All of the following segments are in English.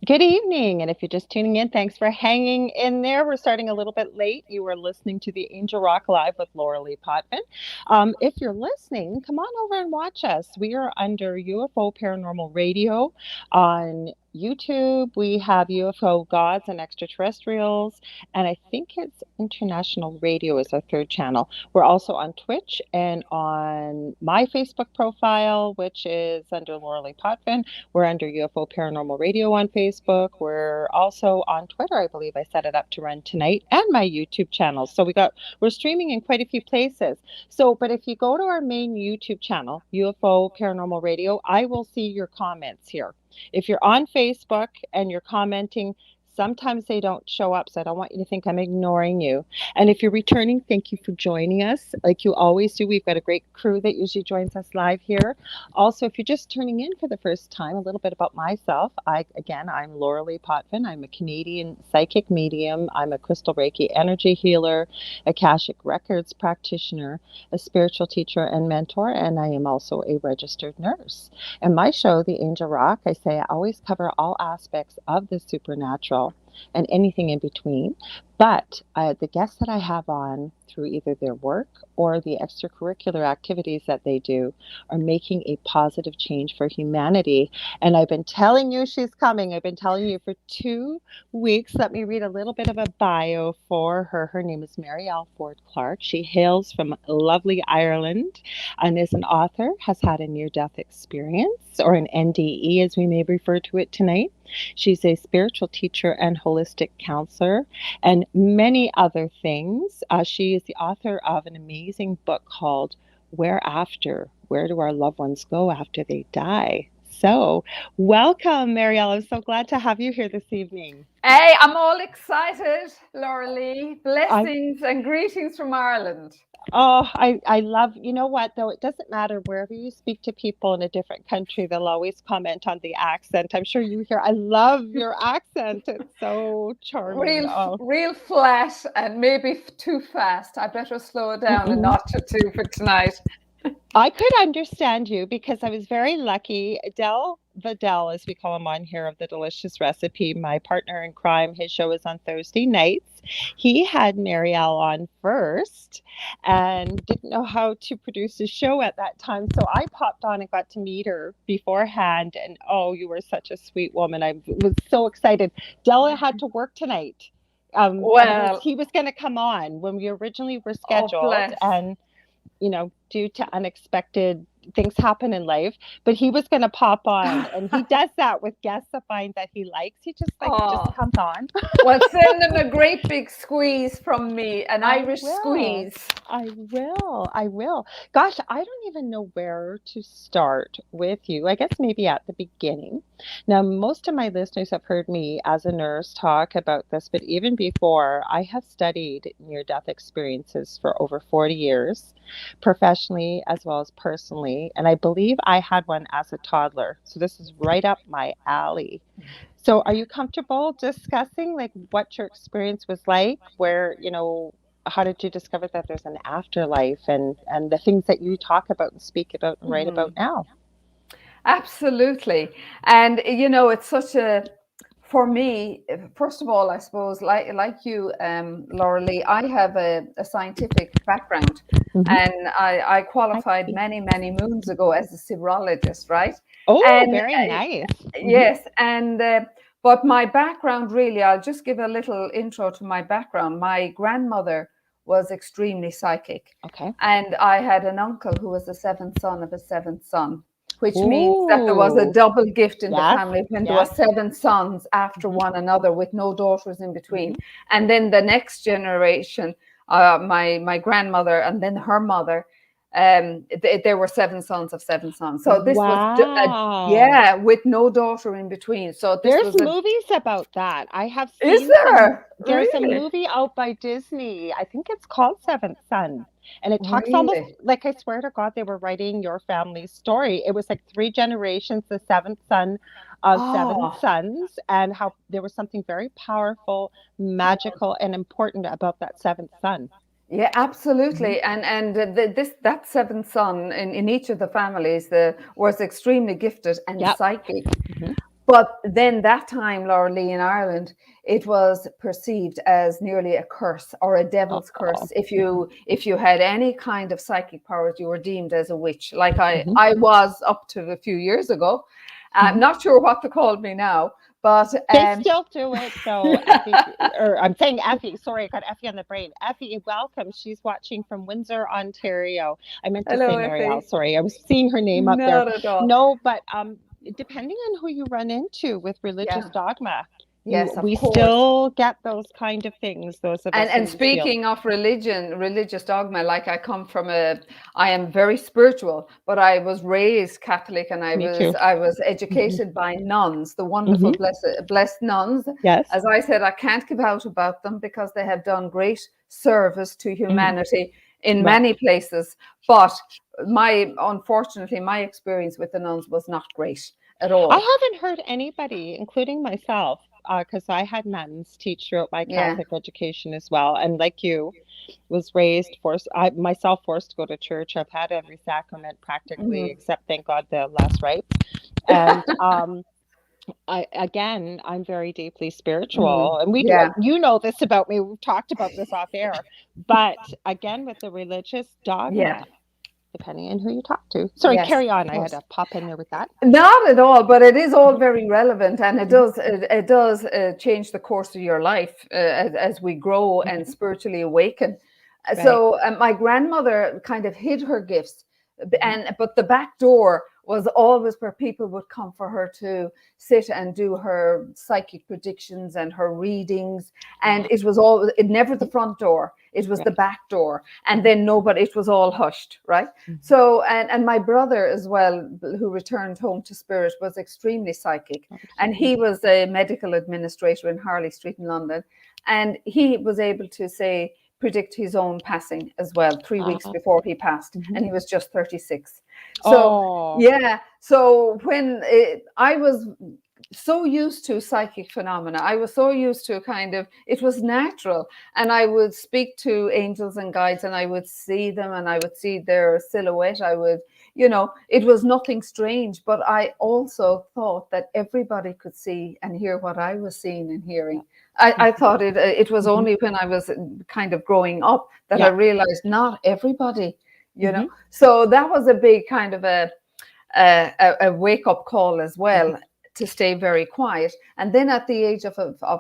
Good evening. And if you're just tuning in, thanks for hanging in there. We're starting a little bit late. You are listening to the Angel Rock Live with Lorilei Potvin. If you're listening, come on over and watch us. We are under UFO Paranormal Radio on YouTube. We have UFO Gods and Extraterrestrials, and I think it's International Radio is our third channel. We're also on Twitch and on my Facebook profile, which is under Lorilei Potvin. We're under UFO Paranormal Radio on Facebook. We're also on Twitter, I believe I set it up to run tonight, and my YouTube channel. So we're streaming in quite a few places. So, but if you go to our main YouTube channel, UFO Paranormal Radio, I will see your comments here. If you're on Facebook and you're commenting, sometimes they don't show up, so I don't want you to think I'm ignoring you. And if you're returning, thank you for joining us. Like you always do, we've got a great crew that usually joins us live here. Also, if you're just turning in for the first time, a little bit about myself. I'm Lorilei Potvin. I'm a Canadian psychic medium. I'm a crystal Reiki energy healer, Akashic Records practitioner, a spiritual teacher and mentor, and I am also a registered nurse. In my show, The Angel Rock, I say I always cover all aspects of the supernatural and anything in between. But the guests that I have on through either their work or the extracurricular activities that they do are making a positive change for humanity. And I've been telling you she's coming. I've been telling you for 2 weeks. Let me read a little bit of a bio for her. Her name is Mariel Forde Clarke. She hails from lovely Ireland and is an author, has had a near-death experience, or an NDE as we may refer to it tonight. She's a spiritual teacher and holistic counselor and many other things. She is the author of an amazing book called Where After? Where Do Our Loved Ones Go After They Die? So, welcome, Marielle. I'm so glad to have you here this evening. Hey, I'm all excited, Lorilei. I Blessings and greetings from Ireland. I love, you know what, though, it doesn't matter wherever you speak to people in a different country, they'll always comment on the accent. I'm sure you hear, I love your accent. It's so charming. Oh, Real flat and maybe too fast. I better slow it down a mm-mm. notch or two for tonight. I could understand you because I was very lucky. Del Vidal, as we call him on here, of the Delicious Recipe, my partner in crime, his show is on Thursday nights. He had Marielle on first and didn't know how to produce a show at that time. So I popped on and got to meet her beforehand. And oh, you were such a sweet woman. I was so excited. Della had to work tonight. Well, He was going to come on when we originally were oh, scheduled, bless. and due to unexpected things happen in life, but he was going to pop on, and he does that with guests I find that he likes. He just Oh, comes on. well, send them a great big squeeze from me, an I Irish will. squeeze. I will. Gosh, I don't even know where to start with you. I guess maybe at the beginning. Now, most of my listeners have heard me as a nurse talk about this, but even before, I have studied near-death experiences for over 40 years, professionally as well as personally. And I believe I had one as a toddler. So this is right up my alley. So are you comfortable discussing like what your experience was like, where, how did you discover that there's an afterlife, and the things that you talk about and speak about and write about Mhm. now? Absolutely. And it's such a for me, first of all, I suppose, like you, Laura, I have a scientific background, Hmm. and I I qualified see. many moons ago as a siderologist, right? Oh, And very nice. Hmm. yes, and but my background really, I'll just give a little intro to my background. My grandmother was extremely psychic, Okay. and I had an uncle who was the seventh son of a seventh son, which means that there was a Oh, double gift in the yes, family when there were yes. seven sons after Hmm. one another with no daughters in between. Hmm. And then the next generation, my grandmother and then her mother, there were seven sons of seven sons. So this was Wow. yeah, with no daughter in between. So this There's was a movies about that. I have is seen some. there There's a really? movie out by Disney. I think it's called Seventh Son. And it talks almost Really? like, I swear to God, they were writing your family's story. It was like three generations, the seventh son of seven Oh, sons, and how there was something very powerful, magical, and important about that seventh son. yeah, Mhm. absolutely. And that seventh son in each of the families was extremely gifted and Yep. psychic. Hmm. But then that time, Lorilei, in Ireland, it was perceived as nearly a curse or a devil's Oh. curse. If you had any kind of psychic powers, you were deemed as a witch. Like Mhm. I was up to a few years ago. I'm Mhm. not sure what they called me now, but They still do it though, Effie, or I'm saying Effie, sorry, I got Effie on the brain. Effie, welcome. She's watching from Windsor, Ontario. I meant to say hello, Marielle, Effie. sorry. I was seeing her name up there. Not at all. No, but depending on who you run into with religious Yeah. dogma, Yes, of we course. still get those kind of things, those of us And in these fields. speaking of religion, religious dogma, like I am very spiritual, but I was raised Catholic, and Me too. I was Hmm. educated by nuns, the wonderful Hmm. blessed nuns. Yes. As I said, I can't give out about them because they have done great service to Hmm. humanity in Well, many places. But unfortunately, my experience with the nuns was not great at I all. haven't heard anybody, including myself, because I had nuns teach throughout my Yeah. Catholic education as well. And like you, was raised forced, I myself forced to go to church. I've had every sacrament practically, Mhm. except thank God the last rites. And I'm very deeply Mhm. spiritual, and we do. Yeah. You know this about me. We've talked about this off air, but again, with the religious Yeah. dogma, depending on who you talk to. Sorry, Yes, carry of on. I had course. to pop in there with that. Not at all, but it is all Mhm, very relevant, and mhm, it does change the course of your life as we grow and mhm. spiritually awaken. Right. So my grandmother kind of hid her gifts, Mhm. and but the back door was always where people would come for her to sit and do her psychic predictions and her readings, and Ah, it never the mhm. front door, it was the Right. back door, and Mhm, then nobody, it was all hushed, right? mhm. So, and my brother as well, who returned home to spirit, was extremely psychic. And Absolutely. he was a medical administrator in Harley Street in London. And he was able to say, predict his own passing as well, 3 weeks Ah, before he passed. mhm. And he was just 36. So, Oh. yeah. So I was so used to psychic phenomena. I was so used to it was natural. And I would speak to angels and guides, and I would see them, and I would see their silhouette. It was nothing strange, but I also thought that everybody could see and hear what I was seeing and hearing. Yeah. I Mhm, thought it was mhm. only when I was kind of growing up that I Yeah. realized not everybody, you know. Mhm, So that was a big kind of a wake up call as mhm. well, to stay very quiet. And then at the age of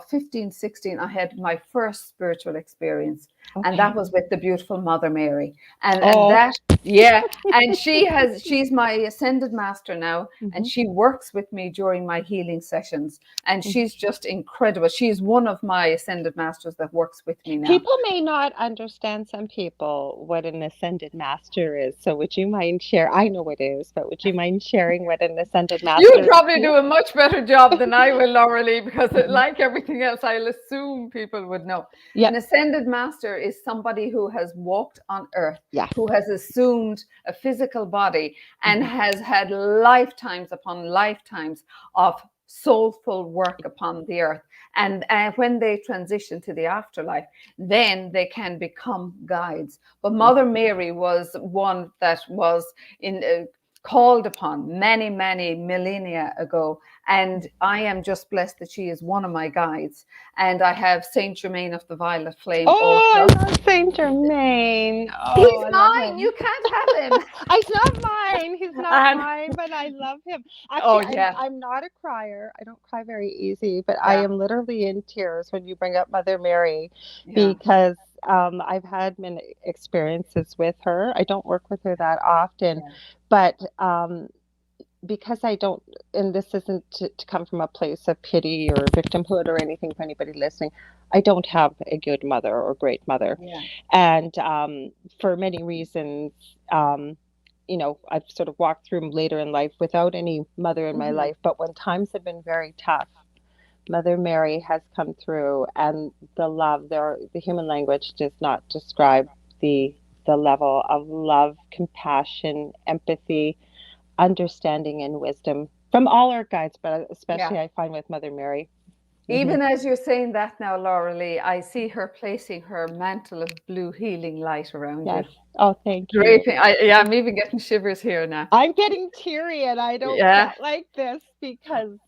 15, 16, I had my first spiritual experience. And that Okay. was with the beautiful Mother Mary. And Oh. that, yeah. And she's my ascended master now. And Mhm, she works with me during my healing sessions. And mhm. she's just incredible. She's one of my ascended masters that works with me now. People may not understand, some people, what an ascended master is. So would you mind share? I know it is, but would you mind sharing what an ascended You would master is probably to you? do a much better job than I will, Lorilei, because Mhm. like everything else, I'll assume people would know. An Yep. ascended master is somebody who has walked on earth, Yes. who has assumed a physical body, and Mhm. has had lifetimes upon lifetimes of soulful work upon the earth. And when they transition to the afterlife, then they can become guides. But Mother Mhm. Mary was one that was in called upon many, many millennia ago. And I am just blessed that she is one of my guides. And I have Saint Germain of the Violet Flame Oh, also. I love Saint Germain. Oh, He's I love mine. him. You can't have him. He's not mine. He's not And mine, but I love him. oh Actually, yeah, I'm not a crier. I don't cry very easy, but I yeah, am literally in tears when you bring up Mother Mary, yeah, because I've had many experiences with her. I don't work with her that often, yeah. but because I don't, and this isn't to come from a place of pity or victimhood or anything for anybody listening, I don't have a good mother or great mother. Yeah. And for many reasons, um, I've sort of walked through later in life without any mother in my Hmm. life. But when times have been very tough, Mother Mary has come through, and the human language does not describe the level of love, compassion, empathy, understanding, and wisdom from all our guides, but Yeah. especially I find with Mother Mary. Hmm. Even as you're saying that now, Laura Lee, I see her placing her mantle of blue healing light around Yes. you. Oh, thank you. Draping. Yeah, I'm even getting shivers here now. I'm getting teary, and I don't Yeah. get like this because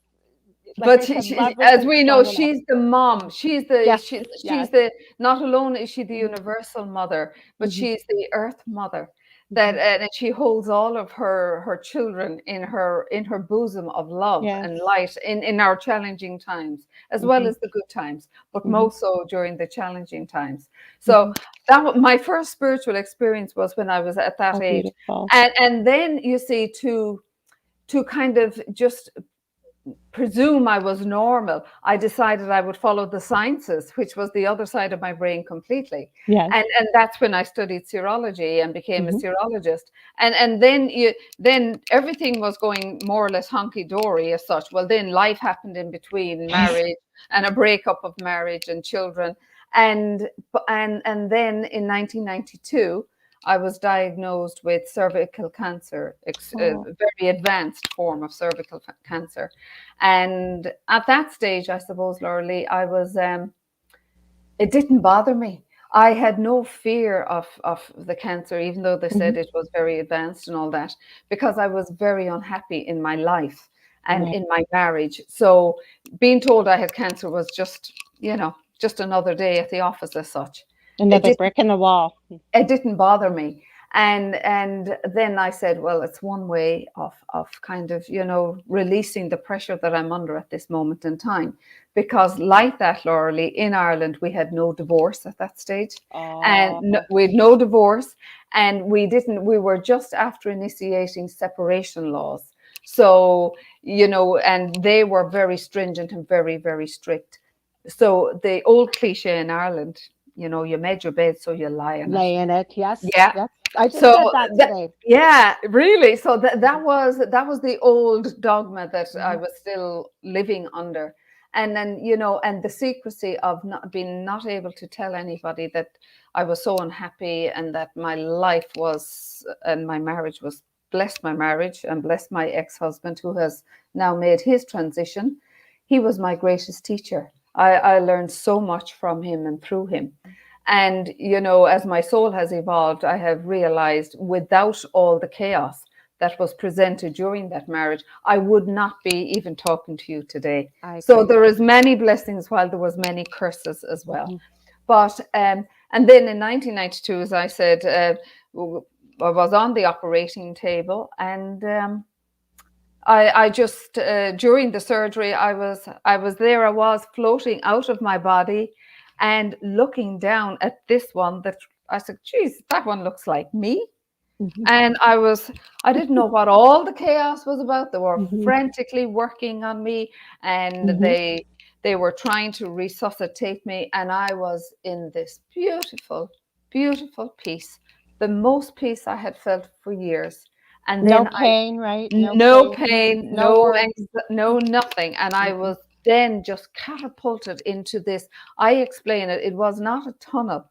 like But I said, she, love as isn't we know, strong enough. she's the mom. Yes, She's yes. the, not alone is she the Mhm, universal mother, but mhm, she's the earth mother. That mhm. and she holds all of her children in her bosom of love and Yes. light in our challenging times, as well Mhm, as the good times, but mhm, most so during the challenging times. So mhm. my first spiritual experience was when I was at that Oh, age, beautiful. and then you see to kind of just presume I was normal, I decided I would follow the sciences, which was the other side of my brain completely. Yes. And that's when I studied serology and became a Mhm. serologist. And then everything was going more or less hunky dory as such. Well, then life happened in between, Yes. marriage and a breakup of marriage and children. And and then in 1992 I was diagnosed with cervical cancer, a Oh, very advanced form of cervical cancer. And at that stage, I suppose, Lorilei, I was, it didn't bother me. I had no fear of the cancer, even though they mhm. said it was very advanced and all that, because I was very unhappy in my life and Right. in my marriage. So being told I had cancer was just, just another day at the office as such. It Another didn't brick in the wall. it didn't bother me. And then I said, well, it's one way of kind of, releasing the pressure that I'm under at this moment in time. Because like that, Lauralee, in Ireland, we had no divorce at that stage. And Oh, we had no divorce, and we were just after initiating separation laws. So, and they were very stringent and very, very strict. So the old cliche in Ireland, you made your bed, so you lie in it. lay in it. Yes, Yeah. yes. I just So said that that, today. yeah, really. So Mhm, that was the old dogma that I mhm. was still living under. And then, and the secrecy of not able to tell anybody that I was so unhappy and that my life was, and my marriage was, bless my marriage and bless my ex-husband who has now made his transition. He was my greatest teacher. I learned so much from him and through him. And, as my soul has evolved, I have realized without all the chaos that was presented during that marriage, I would not be even talking to you today. I So agree. there is many blessings while there was many curses as well. Mhm. But, and then in 1992, as I said, I was on the operating table, and I just during the surgery I was floating out of my body and looking down at this one that I said, geez, that one looks like me. Mhm, And I didn't know what all the chaos was about. They were mhm, frantically working on me, and mhm. they were trying to resuscitate me, and I was in this beautiful, beautiful peace, the most peace I had felt for years. And No then pain, right? No no pain. pain, No worries. no nothing. And I Mhm. was then just catapulted into this. I explain it, it was not a tunnel.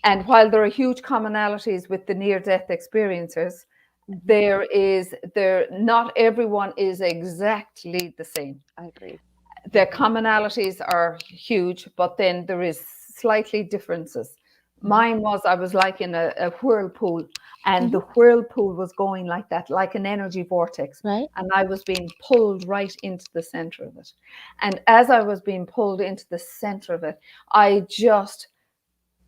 And while there are huge commonalities with the near death experiencers, Mhm. not everyone is exactly the same. I agree. I The agree. commonalities are huge, but then there is slightly differences. Mhm, Mine was, I was like in a whirlpool, and mhm. the whirlpool was going like that, like an energy vortex. Right? And I was being pulled right into the center of it. And as I was being pulled into the center of it, I just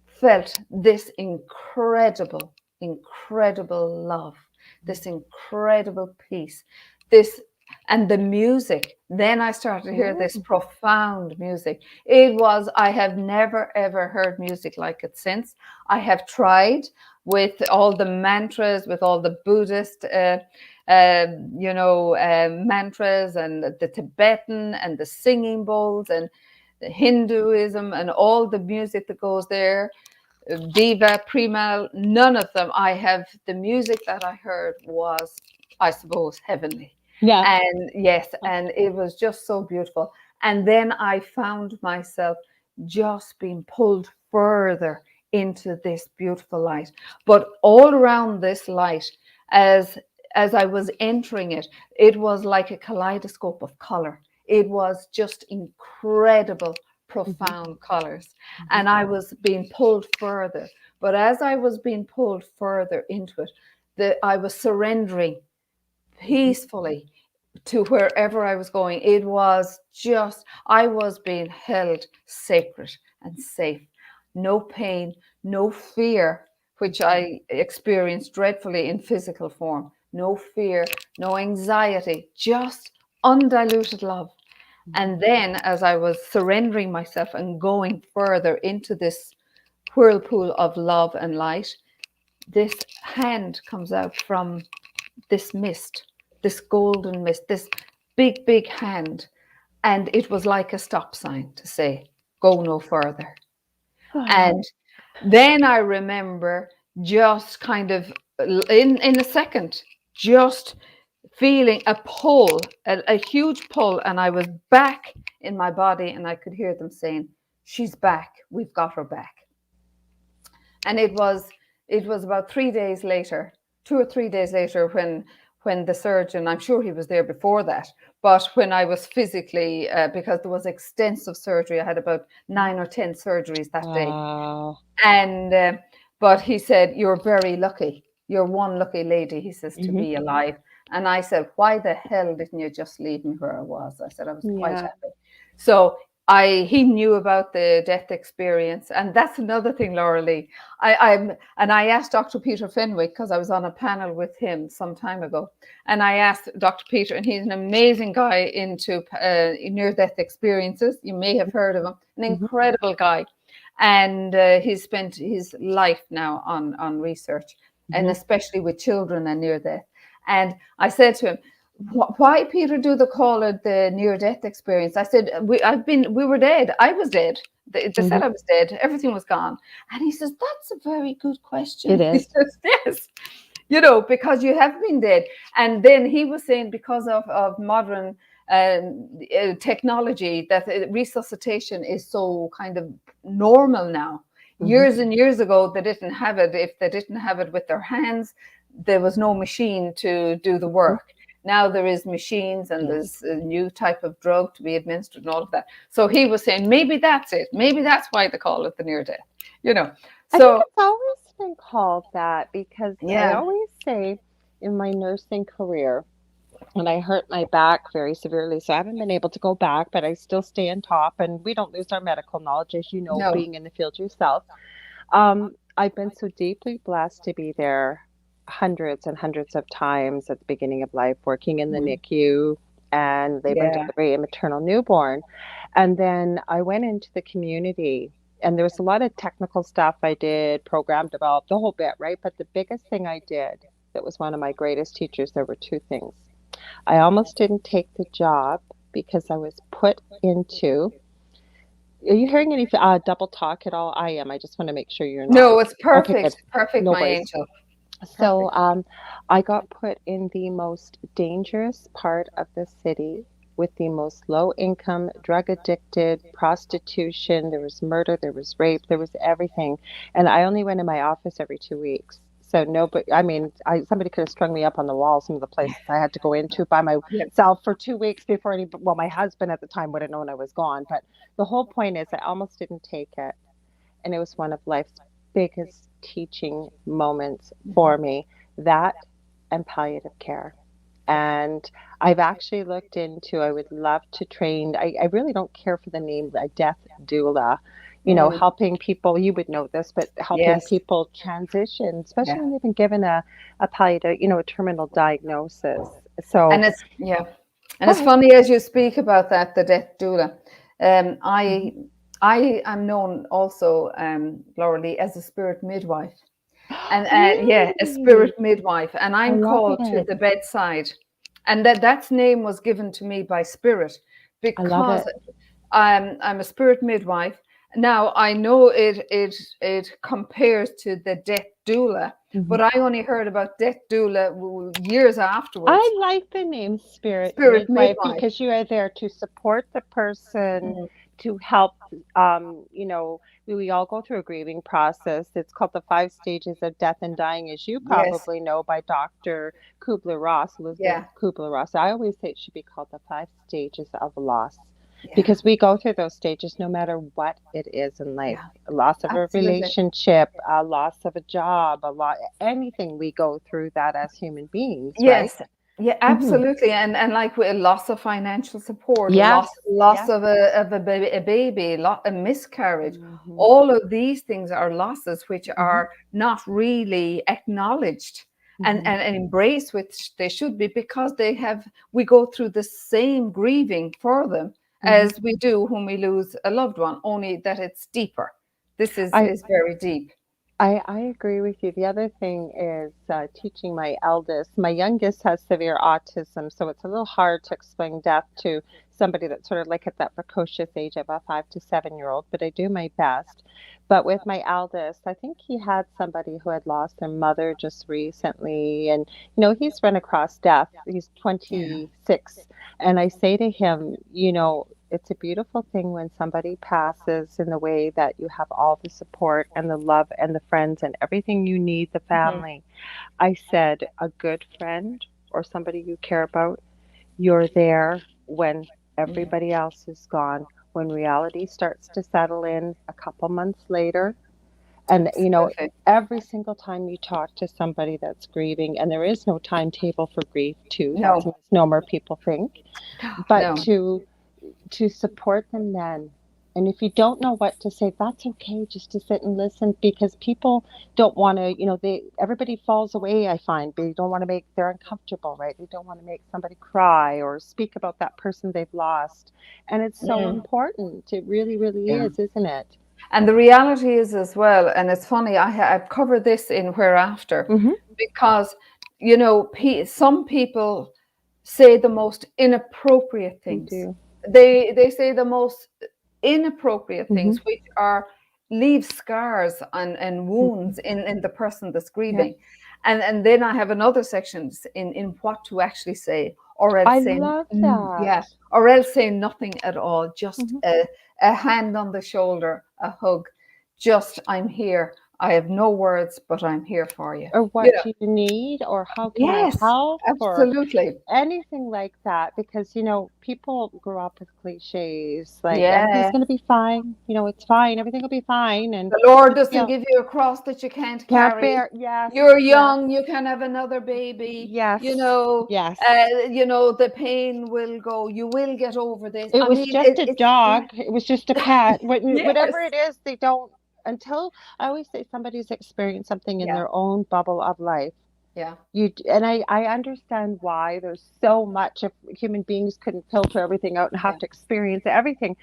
felt this incredible, incredible love, this incredible peace, this, and the music. Then I started to hear this Ooh. profound music. It was, I have never ever heard music like it since. I have tried with all the mantras, with all the Buddhist mantras, and the Tibetan and the singing bowls and the Hinduism and all the music that goes there, Diva, Primal, none of them. The music that I heard was, I suppose, heavenly. Yes. And yes, and it was just so beautiful. And then I found myself just being pulled further into this beautiful light. But all around this light, as as I was entering it, it was like a kaleidoscope of color. It was just incredible, Mhm, profound colors, mhm, and I was being pulled further. But as I was being pulled further into it, I was surrendering mhm. peacefully to wherever I was going. It was just, I was being held sacred and safe. No pain, no fear, which I experienced dreadfully in physical form. No fear, no anxiety, just undiluted love. And then, as I was surrendering myself and going further into this whirlpool of love and light, this hand comes out from this mist, this golden mist, this big, big hand. And it was like a stop sign to say, go no further. Wow. And then I remember just kind of in a second, just feeling a pull, a huge pull. And I was back in my body and I could hear them saying, she's back. We've got her back. And it was about 3 days later, 2 or 3 days later, when the surgeon, I'm sure he was there before that, but when I was physically, because there was extensive surgery, I had about 9 or 10 surgeries that day. Wow. And but he said, you're very lucky, you're one lucky lady, he says, to Hmm. be alive. And I said, why the hell didn't you just leave me where I was? I said, I was quite Yeah. happy. So he knew about the death experience. And that's another thing, Laura Lee. I asked Dr. Peter Fenwick, because I was on a panel with him some time ago. And I asked Dr. Peter, and he's an amazing guy into near-death experiences. You may have heard of him, an Hmm. incredible guy. And he's spent his life now on research, and Hmm. especially with children and near death. And I said to him, why, Peter, do they call it the near death experience? I said, we were dead. I was dead. They Hmm. said I was dead. Everything was gone. And he says, that's a very good It question. He is. says, yes, because you have been dead. And then he was saying, because of modern technology, that resuscitation is so kind of normal now. Hmm. Years and years ago, they didn't have it. If they didn't have it with their hands, there was no machine to do the work. Now there is machines, and Yes. there's a new type of drug to be administered and all of that. So he was saying, maybe that's it. Maybe that's why they call it the near death, you know. I think So, it's always been called that because I yeah, always say in my nursing career, and I hurt my back very severely, so I haven't been able to go back, but I still stay on top, and we don't lose our medical knowledge, as you know, no. being in the field yourself. I've been so deeply blessed to be there hundreds and hundreds of times at the beginning of life, working in the NICU and labor and Yeah. delivery and maternal newborn. And then I went into the community, and there was a lot of technical stuff I did, program developed, the whole bit, right? But the biggest thing I did that was one of my greatest teachers, there were two things. I almost didn't take the job because I was put into. Are you hearing any double talk at all? I am. I just want to make sure you're not. No, it's Okay, good. perfect. Perfect, No my worries. angel. So, Perfect. I got put in the most dangerous part of the city with the most low income, drug addicted, prostitution. There was murder, there was rape, there was everything. And I only went in my office every 2 weeks. So nobody, I mean, somebody could have strung me up on the wall, some of the places I had to go into by Yeah. myself for 2 weeks before well, my husband at the time would have known I was gone. But the whole point is I almost didn't take it. And it was one of life's biggest teaching moments for me, that and palliative care. And I've actually looked into, I would love to train, I really don't care for the name, a death doula, Mm, helping people, you would know this, but helping yes. people transition, especially Yeah. when they've been given a palliative, a terminal diagnosis. So And it's yeah. And go it's ahead. funny as you speak about that, the death doula. Um, Mhm. I I am known also, Laura Lee, as a spirit midwife. And yeah, a Really? spirit midwife. And I I'm love called to it. the bedside. And that name was given to me by spirit, I love because it. I'm a spirit midwife. Now I know it compares to the death doula, Mhm. but I only heard about death doula years afterwards. I like the name spirit Spirit midwife midwife. because you are there to support the person, Mm, to help. We all go through a grieving process. It's called the 5 stages of death and dying, as you yes. probably know by Dr. Kubler-Ross, Elizabeth Yeah. Kubler-Ross. I always say it should be called the 5 stages of loss Yeah. because we go through those stages no matter what it is in life. Yeah. A loss of a Absolutely. relationship, a loss of a job, anything we go through that as human beings, right? Yes. Yeah, Mhm. absolutely. And like with loss of financial support, Yes. loss Yes. of a baby, a miscarriage, Mhm. all of these things are losses which Mhm. are not really acknowledged Mhm. and embraced, which they should be, because we go through the same grieving for them Mhm. as we do when we lose a loved one, only that it's deeper. This I is very deep. I agree with you. The other thing is teaching my eldest. My youngest has severe autism, so it's a little hard to explain death to somebody that's sort of like at that precocious age of a 5 to 7 year old, but I do my best. But with my eldest, I think he had somebody who had lost their mother just recently, and he's run across death. He's Yeah. 26, and I say to him, it's a beautiful thing when somebody passes in the way that you have all the support and the love and the friends and everything you need, the Mhm. family. I said, a good friend or somebody you care about, you're there when Mm. everybody else is gone, when reality starts to settle in a couple months later. And, Absolutely. every single time you talk to somebody that's grieving, and there is no timetable for grief, too, that's a No, misnomer people think, but no. to support them then. And if you don't know what to say, that's okay just to sit and listen, because people don't want to, everybody falls away, I find. They don't want to they're uncomfortable, right? They don't want to make somebody cry or speak about that person they've lost. And it's so Mm. important. It really, really Yeah. is, isn't it? And the reality is as well, and it's funny, I've covered this in Whereafter, Mm-hmm. because, some people say the most inappropriate We things. do. They say the most inappropriate Mm-hmm. things, which are leave scars and Mm-hmm. wounds in the person that's Yeah. grieving. And then I have another section in what to actually say, or else I say, love that. yeah, or else say nothing at all, just Mm-hmm. a hand on the shoulder, a hug, just I'm here. I have no words, but I'm here for you. Or You what know, do you need? Or how can I yes, help? Or absolutely. anything like that, because people grow up with cliches like everything's Yeah. going to be fine, it's fine, everything will be fine, and The Lord just doesn't give you a cross that you can't can't carry. bear. Yes. You're Yes. young, you can have another baby. Yes. Yes. The pain will go. You will get over this. It I was mean, just a it's dog, it was just a pet, yes. whatever it is, they don't, until, I always say, somebody's experienced something in Yeah, their own bubble of life. yeah, And I understand why there's so much. If human beings couldn't filter everything out and have yeah, to experience everything,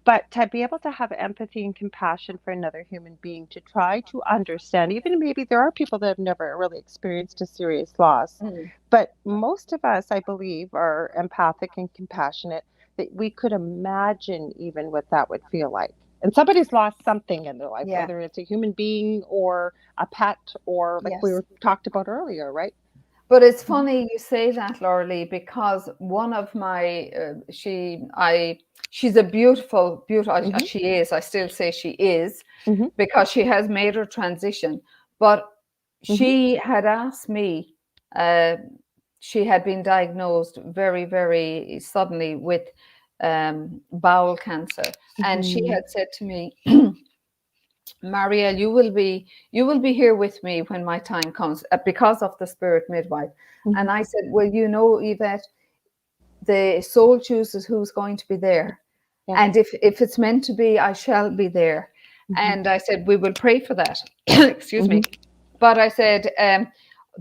but to be able to have empathy and compassion for another human being, to try to understand, even maybe there are people that have never really experienced a serious loss, mm, but most of us, I believe, are empathic and compassionate, that we could imagine even what that would feel like. And somebody's lost something in their life, yeah, whether it's a human being or a pet, or like we yes. were talked about earlier, right? But it's Mhm. funny you say that, Laura, because one of my she's a beautiful, beautiful. Mhm. She is. I still say she is, Mhm. because she has made her transition. But Mhm. she had asked me. Uh, she had been diagnosed very, very suddenly with bowel cancer, and she Mhm. had said to me, Mariel, you will be here with me when my time comes, because of the spirit midwife. And Mhm. I said, well, Yvette, the soul chooses who's going to be there. Yes. And if it's meant to be, I shall be there. Mhm. And I said, we will pray for that. Excuse Mhm. me. But I said,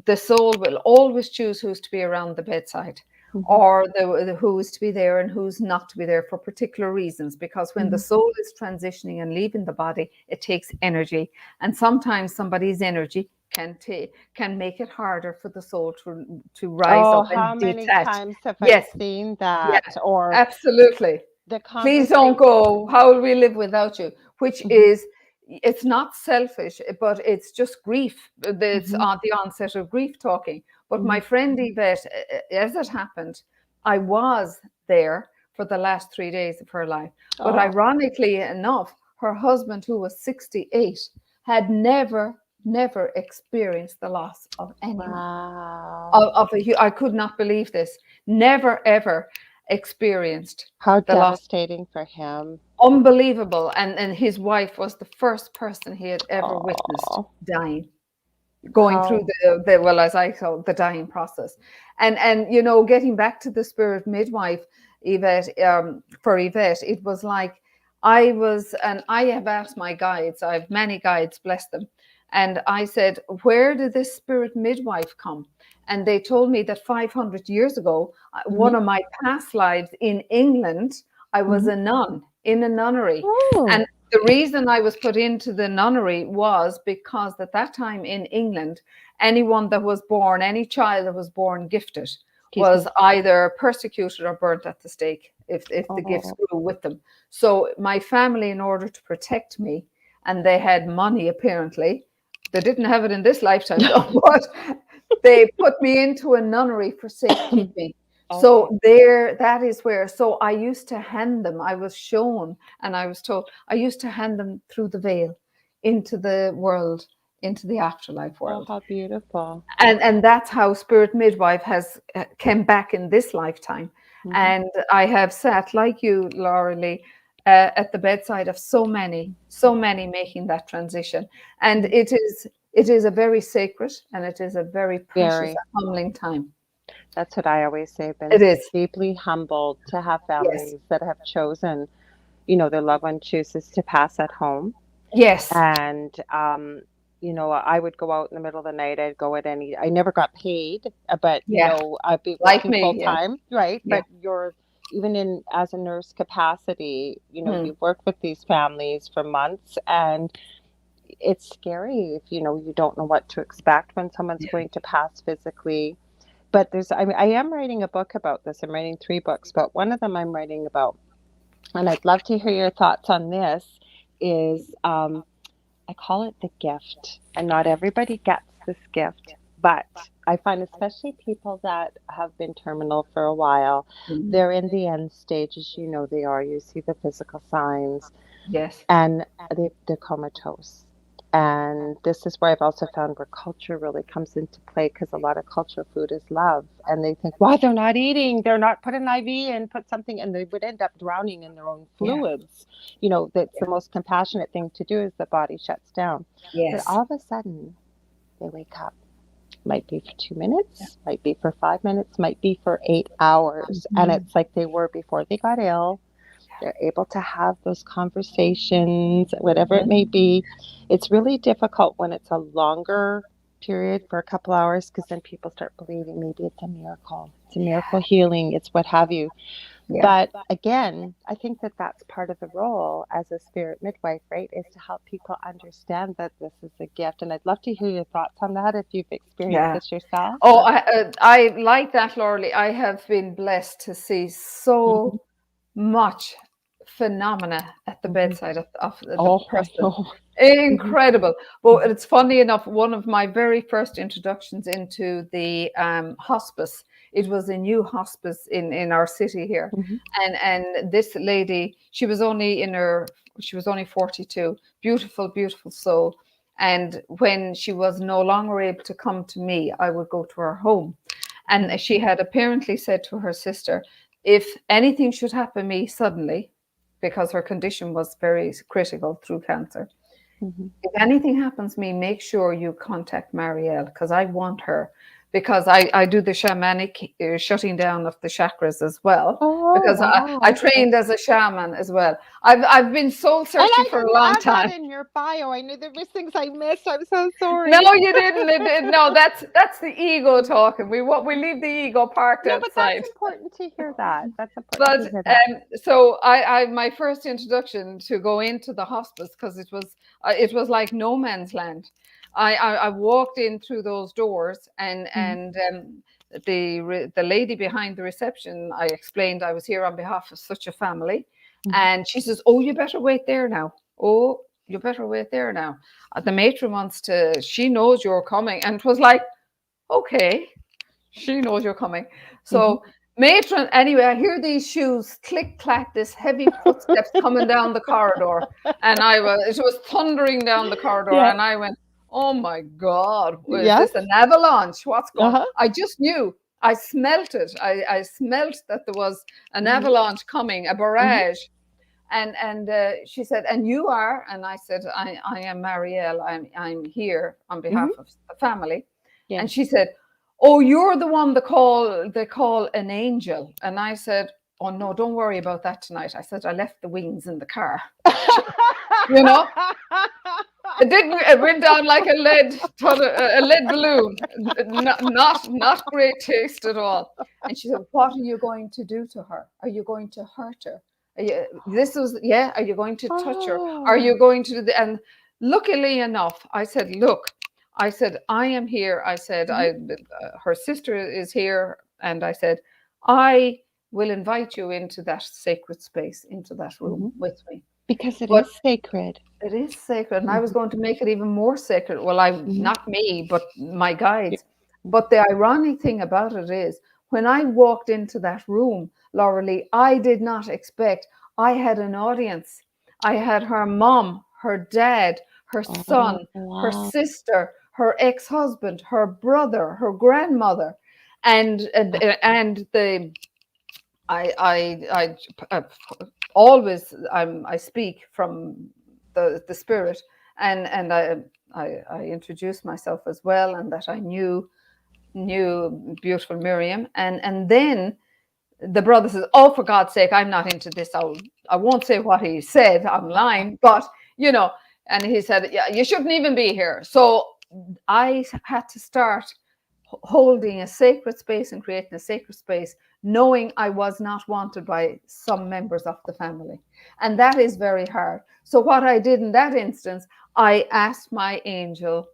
the soul will always choose who's to be around the bedside, Mhm. or the who is to be there and who's not to be there for particular reasons. Because when the Mhm. soul is transitioning and leaving the body, it takes energy, and sometimes somebody's energy can make it harder for the soul to rise Oh, up how and many detach. times have I Yes, seen yeah, that? Or absolutely. the Please don't conversation. go. How will we live without you? Which Mhm. is, it's not selfish, but it's just grief. It's Mhm. on the onset of grief talking. But my Mhm. friend Yvette, as it happened, I was there for the last 3 days of her life. But Oh, ironically enough, her husband, who was 68, had never experienced the loss of anyone. wow. I could not believe this. Never ever experienced How the loss. devastating for him. Unbelievable. And his wife was the first person he had ever witnessed Oh. dying. going through Wow. the well, as I call the dying process. And you know, getting back to the spirit midwife, Yvette, for Yvette, it was like and I have asked my guides, I have many guides, bless them, and I said, where did this spirit midwife come? And they told me that 500 years ago, one Mhm. of my past lives in England, I was Mhm. a nun in a nunnery. And Oh, the reason I was put into the nunnery was because at that time in England, anyone that was born, any child that was born gifted, excuse was me. either persecuted or burnt at the stake if the gifts Oh, grew with them. So my family, in order to protect me, and they had money apparently, they didn't have it in this lifetime though, but they put me into a nunnery for safekeeping. okay. So there, that is where. So I used to hand them. I was shown, and I was told I used to hand them through the veil into the world, into the afterlife Oh, world, how beautiful. and that's how spirit midwife has came back in this lifetime. Mhm. And I have sat like you, Lorilei, at the bedside of so many making that transition, and Mhm. it is a very sacred and it is a very precious Very. and humbling time. That's what I always say. I've been It is. deeply humbled to have Yes. families that have chosen, their loved one chooses to pass at home. Yes. And, I would go out in the middle of the night. I'd go at I never got paid, but, Yeah. I'd be Like working me. full Yeah. time, right? Yeah. But even as a nurse capacity, Hmm. you work with these families for months, and it's scary if, you don't know what to expect when someone's Yeah. going to pass physically. But I am writing a book about this. I'm writing 3 books, but one of them I'm writing about, and I'd love to hear your thoughts on this, is, I call it the gift, and not everybody gets this gift, but I find especially people that have been terminal for a while, Mhm. they're in the end stages, they are. You see the physical signs, Yes. and they're comatose. And this is where I've also found where culture really comes into play, because a lot of culture food is love. And they think, why they're not eating, they're not put an IV and put something, and they would end up drowning in their own Yeah. fluids. That's the most compassionate thing to do, is the body shuts down. But Yes. all of a sudden, they wake up. Might be for 2 minutes, might be for 5 minutes, might be for 8 hours. And Mhm. it's like they were before they got ill. They're able to have those conversations, whatever it may be. It's really difficult when it's a longer period for a couple hours, because then people start believing maybe it's a miracle. It's a miracle healing. It's what have you. Yeah. But again, I think that that's part of the role as a spirit midwife, right? Is to help people understand that this is a gift. And I'd love to hear your thoughts on that, if you've experienced Yeah. this yourself. Oh, Or I like that, Lorley. I have been blessed to see Mhm, so much phenomena at the mhm. bedside of the Oh, I person. know. Mhm, Incredible. Well, mhm, it's funny enough, one of my very first introductions into the hospice, it was a new hospice in our city here. mhm, And this lady, she was only 42, beautiful, beautiful soul. And when she was no longer able to come to me, I would go to her home. mhm, And she had apparently said to her sister, if anything should happen to me suddenly, because her condition was very critical through cancer, mhm. if anything happens to me, make sure you contact Marielle, because I want her. Because I do the shamanic shutting down of the chakras as well. Oh, Because I wow. Okay. trained as a shaman as well. I've been soul And searching I for a didn't long add that time. in your bio. I knew there was things I missed. I'm so No, sorry. you didn't. No, that's the ego talking. We leave the ego parked No, but that's outside. important to hear that. That's important But to hear that. so I my first introduction to go into the hospice, because it was like no man's land. I walked in through those doors, Mhm, and the lady behind the reception, I explained I was here on behalf of such a family, mhm, and she says, "Oh, you better wait there now. Oh, you better wait there now. The matron wants to. She knows you're coming," and it was like, okay, she knows you're coming. mhm, So, matron, anyway, I hear these shoes click clack, this heavy footsteps coming down the corridor, and it was thundering down the corridor, Yeah. and I went, oh my God, is Yes. this an avalanche? What's going? Uh-huh. I just knew. I smelt it. I smelt that there was an Mhm, avalanche coming, a mhm, barrage. And she said, "And you are?" And I said, "I am Mariel. I'm here on behalf Hmm. of the family." Yeah. And she said, "Oh, you're the one they call an angel." And I said, "Oh no, don't worry about that tonight." I said, "I left the wings in the car." You know, it didn't. It went down like a lead balloon. Not great taste at all. And she said, "What are you going to do to her? Are you going to hurt her? This was, yeah. Are you going to touch her? Are Oh. you going to do the?" And luckily enough, I said, "Look," I said, "I am here." I said, Mhm. her sister is here," and I said, "I will invite you into that sacred space, into that room Mhm. with me." Because it But is sacred. it is sacred, and I was Mhm. going to make it even more sacred. Well, Mhm. not me, but my Yeah. guides. But the ironic thing about it is, when I walked into that room, Lorilei, I did not expect. I had an audience. I had her mom, her dad, her Oh, son, her wow. sister, her ex-husband, her brother, her grandmother, and the I always I speak from the spirit, and I introduced myself as well, and that I knew beautiful Miriam, and then the brother says, "Oh, for God's sake, I'm not into this. I won't say what he said online, but you know." And he said, "Yeah, you shouldn't even be here." So I had to start holding a sacred space and creating a sacred space, knowing I was not wanted by some members of the family. And that is very hard. So, what I did in that instance, I asked my angel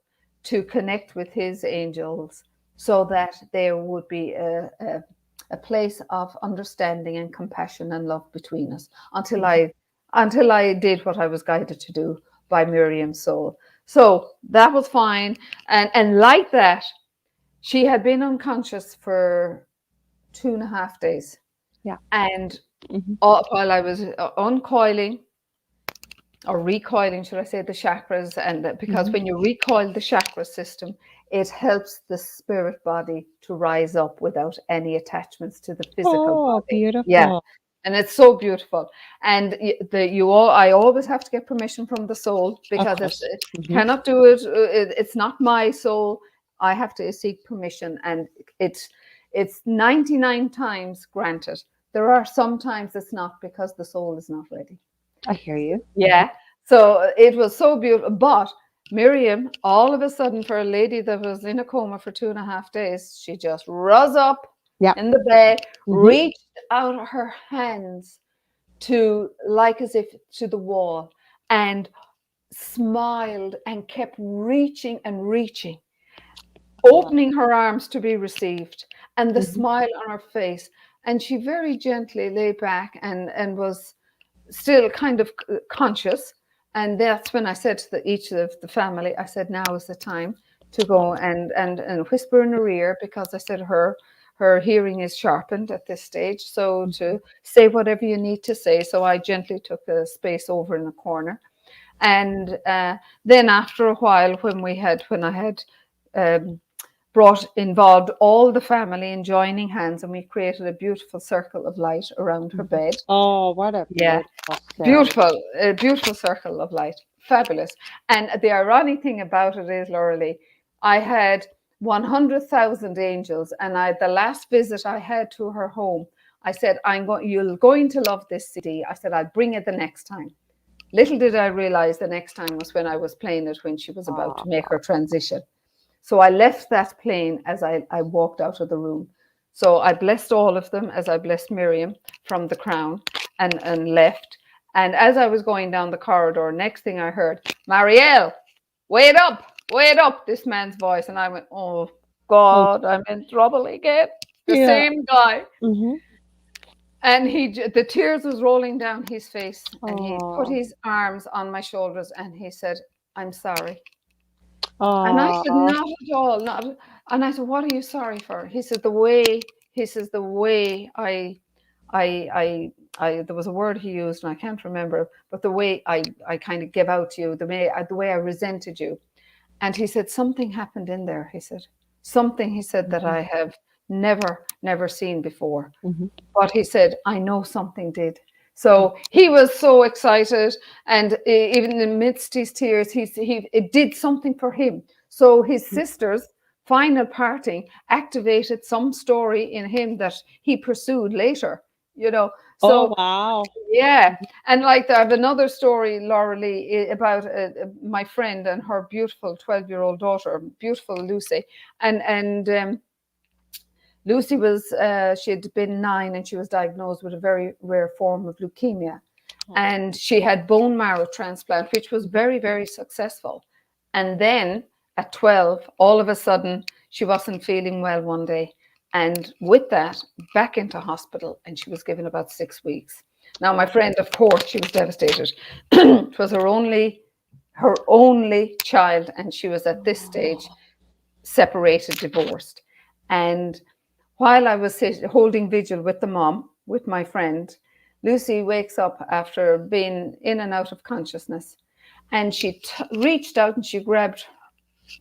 to connect with his angels so that there would be a place of understanding and compassion and love between us Mhm. until I did what I was guided to do by Miriam's soul. So that was fine. And like that, she had been unconscious for 2.5 days. Yeah. And Mhm. while I was uncoiling or recoiling, should I say, the chakras, and because Mhm. when you recoil the chakra system, it helps the spirit body to rise up without any attachments to the physical Oh, body. Yeah. beautiful. And it's so beautiful. And I always have to get permission from the soul, Of because course. Mhm. cannot do it. It's not my soul. I have to seek permission, and it's 99 times granted. There are some times it's not, because the soul is not ready. I hear you. Mhm. Yeah. So it was so beautiful. But Miriam, all of a sudden, for a lady that was in a coma for 2.5 days, she just rose up Yeah. in the bed, Mhm. reached out her hands to, like as if to the wall, and smiled and kept reaching and reaching, Wow. opening her arms to be received, and the Mhm. smile on her face. And she very gently lay back and was still kind of conscious. And that's when I said to each of the family, I said, "Now is the time to go and whisper in her ear," because I said her hearing is sharpened at this stage. So Mhm. to say whatever you need to say. So I gently took a space over in the corner. And then after a while, when I had um, involved all the family in joining hands, and we created a beautiful circle of light around her Mhm. bed. Oh, what a Yeah, beautiful ceremony. beautiful, a beautiful circle of light, fabulous. And the ironic thing about it is, Lorilei, I had 100,000 angels, and the last visit I had to her home, I said, You're going to love this CD." I said, "I'll bring it the next time." Little did I realize the next time was when I was playing it, when she was about Oh, to make her transition. So I left that plane as I walked out of the room. So I blessed all of them as I blessed Miriam from the crown, and left. And as I was going down the corridor, next thing I heard, "Marielle, wait up, wait up," this man's voice. And I went, "Oh oh, God, I'm in trouble again." The yeah. same guy. Mhm. And the tears was rolling down his face, and he put Oh. his arms on my shoulders, and he said, "I'm sorry." And I said, Oh. "Not at all, not." And I said, "What are you sorry for?" He said, "The way there was a word he used, and I can't remember, but the way I kind of gave out to you, the way I resented you." And he said, "Something happened in there." He said, "Something," he said, "that Mhm. I have never seen before." Mhm. But he said, "I know something did, So he was so excited, and even amidst his tears, he it did something for him. So his sister's final parting activated some story in him that he pursued later. You know, Oh, so wow. yeah, and like I have another story, Lorilei, about my friend and her beautiful 12-year-old daughter, beautiful Lucy, and Lucy was she had been 9 and she was diagnosed with a very rare form of leukemia, Oh. and she had bone marrow transplant, which was very, very successful. And then at 12, all of a sudden, she wasn't feeling well one day, and with that, back into hospital, and she was given about 6 weeks. Now, my friend, of course, she was devastated. It was her only child, and she was at this stage separated, divorced. And while I was holding vigil with the mom, with my friend, Lucy wakes up after being in and out of consciousness. And she reached out and she grabbed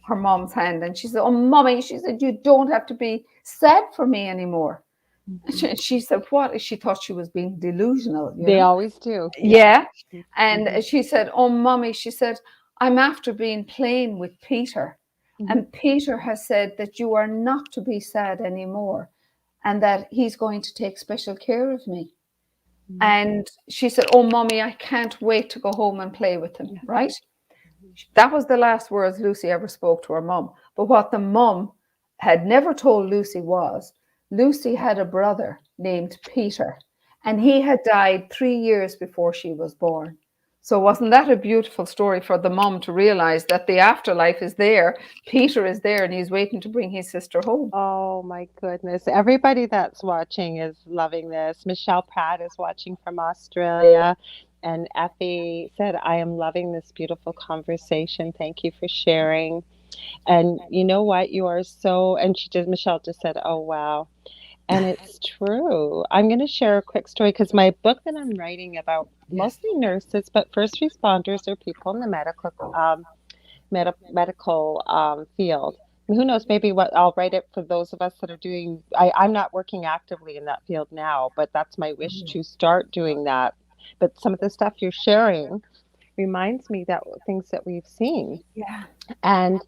her mom's hand and she said, "Oh, mommy," she said, "you don't have to be sad for me anymore." Mhm. She said, "What?" She thought she was being delusional, you They know? always do. Yeah. Yeah. Hmm. And she said, "Oh, mommy," she said, "I'm after being playing with Peter. Hmm. And Peter has said that you are not to be sad anymore and that he's going to take special care of me." Hmm. And she said, "Oh, mommy, I can't wait to go home and play with him," Yeah. right? That was the last words Lucy ever spoke to her mum. But what the mum had never told Lucy was Lucy had a brother named Peter, and he had died 3 years before she was born. So, wasn't that a beautiful story for the mum to realize that the afterlife is there? Peter is there, and he's waiting to bring his sister home. Oh my goodness. Everybody that's watching is loving this. Michelle Pratt is watching from Australia. And Effie said, I am loving this beautiful conversation. Thank you for sharing. And you know what? You are so, and Michelle just said, oh, wow. And it's true. I'm going to share a quick story because my book that I'm writing about Yes. mostly nurses, but first responders are people in the medical field. And who knows, maybe what I'll write it for those of us that are doing, I'm not working actively in that field now, but that's my wish to start doing that. But some of the stuff you're sharing reminds me that things that we've seen. Yeah. And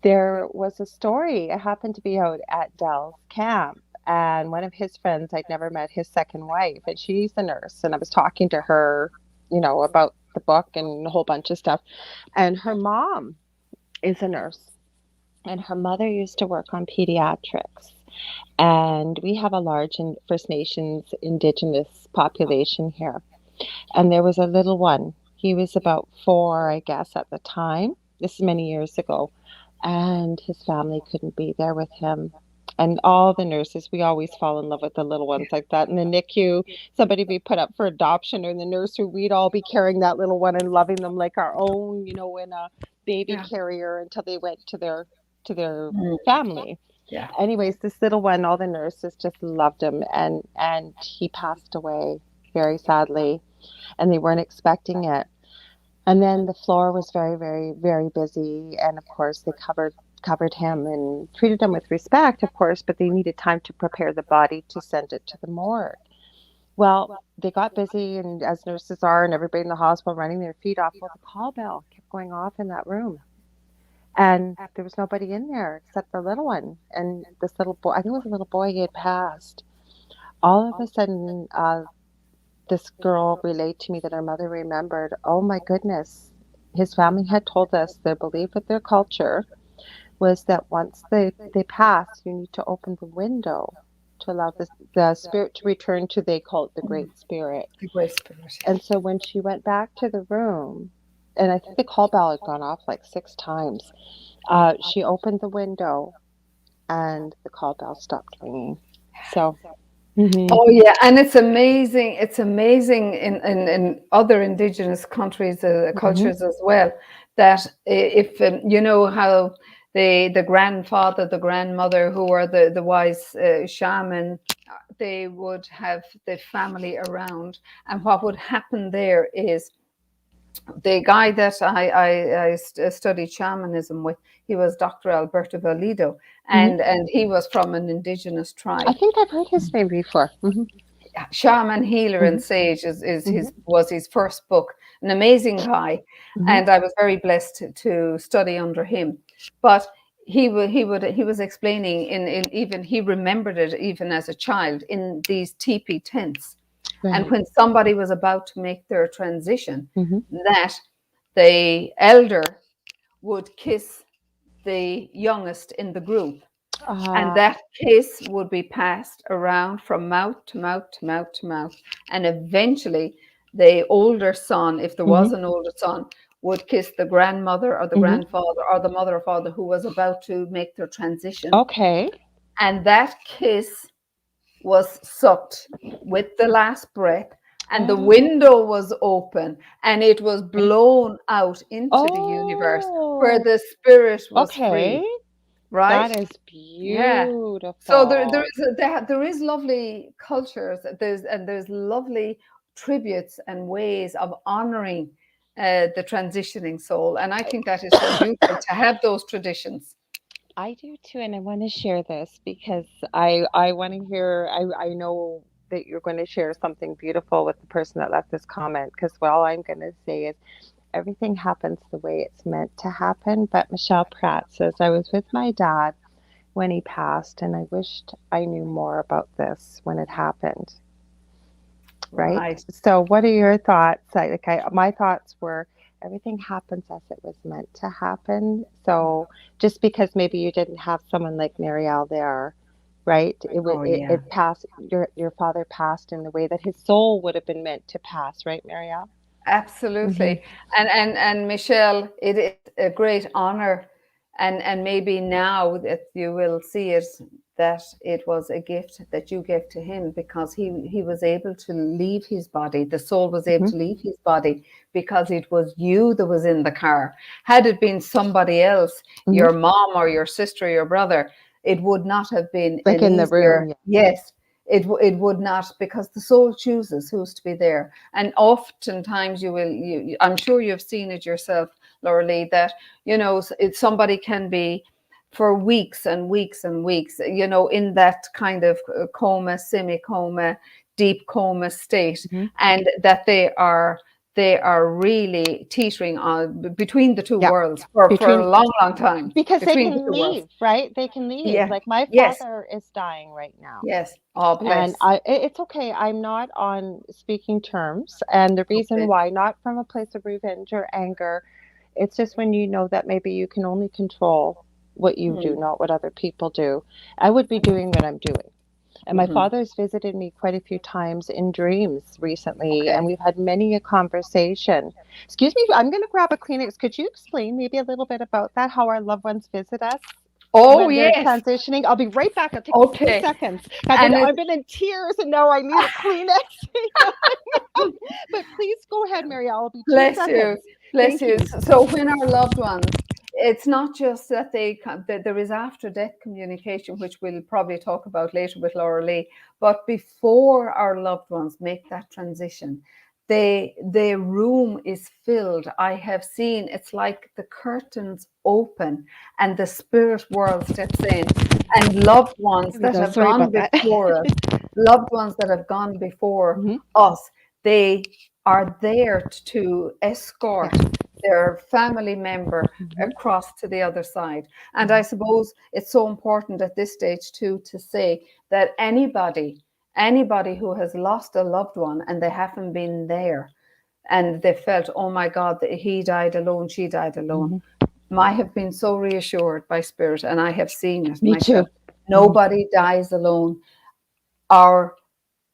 there was a story. I happened to be out at Dell's camp, and one of his friends, I'd never met his second wife, and she's a nurse. And I was talking to her, about the book and a whole bunch of stuff. And her mom is a nurse, and her mother used to work on pediatrics. And we have a large First Nations Indigenous population here. And there was a little one. He was about 4, I guess, at the time. This is many years ago. And his family couldn't be there with him. And all the nurses, we always fall in love with the little ones like that. In the NICU, somebody be put up for adoption, or in the nursery, we'd all be carrying that little one and loving them like our own, in a baby Yeah. carrier until they went to their Mm. family. Yeah. Anyways, this little one, all the nurses just loved him, and he passed away very sadly, and they weren't expecting it. And then the floor was very, very, very busy, and of course they covered him and treated him with respect, of course, but they needed time to prepare the body to send it to the morgue. Well, they got busy, and as nurses are, and everybody in the hospital running their feet off. Well, the call bell kept going off in that room, and there was nobody in there except the little one. And this little boy, I think it was a little boy, he had passed. All of a sudden, this girl relayed to me that her mother remembered, oh my goodness, his family had told us their belief with their culture was that once they pass, you need to open the window to allow the spirit to return to, they call it the Great Spirit. The Great Spirit. And so when she went back to the room, and I think the call bell had gone off like 6 times, she opened the window and the call bell stopped ringing. So, Oh yeah, and it's amazing. It's amazing in other indigenous countries, mhm. cultures as well. That if you know how the grandfather, the grandmother, who are the wise shaman, they would have the family around, and what would happen there is the guy that I studied shamanism with, he was Dr. Alberto Valido, Mhm. and he was from an indigenous I tribe. think I've heard his name before. Mhm. Shaman, Healer, and Mhm. Sage is Mhm. his was his first book. An amazing guy, Mhm. and I was very blessed to study under him. But he was explaining in even he remembered it even as a child in these teepee tents, and Right. when somebody was about to make their transition, Mhm. that the elder would kiss the youngest in the group, and Ah. that kiss would be passed around from mouth to mouth to mouth to mouth. And eventually, the older son, if there was Mhm. an older son, would kiss the grandmother or the Mhm. grandfather or the mother or father who was about to make their transition. Okay. And that kiss was sucked with the last breath, and the Oh. window was open, and it was Okay. blown out into the universe where Oh. the spirit was Okay. free, right? That is Yeah. So there beautiful. is there is lovely cultures. There's lovely tributes and ways of honoring the transitioning soul, and I think that is so beautiful to have those traditions. I do too, and I want to share this because I want to hear. I know that you're going to share something beautiful with the person that left this comment. Because all I'm going to say is everything happens the way it's meant to happen. But Michelle Pratt says I was with my dad when he passed, and I wished I knew more about this when it happened. Right? Right. So, what are your thoughts? My thoughts were everything happens as it was meant to happen. So, just because maybe you didn't have someone like Marielle there, right? Oh yeah. It passed. Your father passed in the way that his soul would have been meant to pass, right, Marielle? Mm-hmm. Absolutely. And Michelle, it is a great honor, and maybe now that you will see it, that it was a gift that you gave to him, because he was able to leave his body. The soul was able Mm-hmm. to leave his body because it was you that was in the car. Had it been somebody else, Mm-hmm. your mom or your sister or your brother, it would not have been Like an in the room, easier, yeah. yes. It would not, because the soul chooses who's to be there. And oftentimes I'm sure you've seen it yourself, Lorilei, that, somebody can be for weeks and weeks and weeks, in that kind of coma, semi-coma, deep coma state, Mm-hmm. and that they are really teetering on between the two Yeah. worlds for a Between long, long time, because they between the can two worlds. leave, right? They can leave. Yeah. Like my Yes. father is dying right now. Yes. Oh, And bless. it's okay. I'm not on speaking terms. And the reason Okay. why, not from a place of revenge or anger, it's just when you know that maybe you can only control what you do, Mm. not what other people do. I would be doing what I'm doing. And my Hmm. father's visited me quite a few times in dreams recently, and Okay. we've had many a conversation. Excuse me, I'm going to grab a Kleenex. Could you explain maybe a little bit about that, how our loved ones visit us Oh, when they're yes. transitioning? I'll be right back. It'll take me two Okay. seconds. And I've been in tears and now I need a Kleenex. But please go ahead, Mary. I'll be two bless you. seconds. Bless Thank you. you. So when our loved ones, it's not just that that there is after death communication, which we'll probably talk about later with Laura Lee, but before our loved ones make that transition, the room is filled. I have seen, it's like the curtains open and the spirit world steps in, and loved ones Here we that go. have Sorry gone about that. before us, loved ones that have gone before Hmm. us, they are there to Yeah. escort their family member Hmm. across to the other side. And I Hmm. suppose it's so important at this stage too to say that anybody who has lost a loved one and they haven't been there, and they felt, oh my God, that he died alone, she died alone, Hmm. I have been so reassured by spirit, and I have seen it Me myself. too. Hmm. Nobody dies alone. Our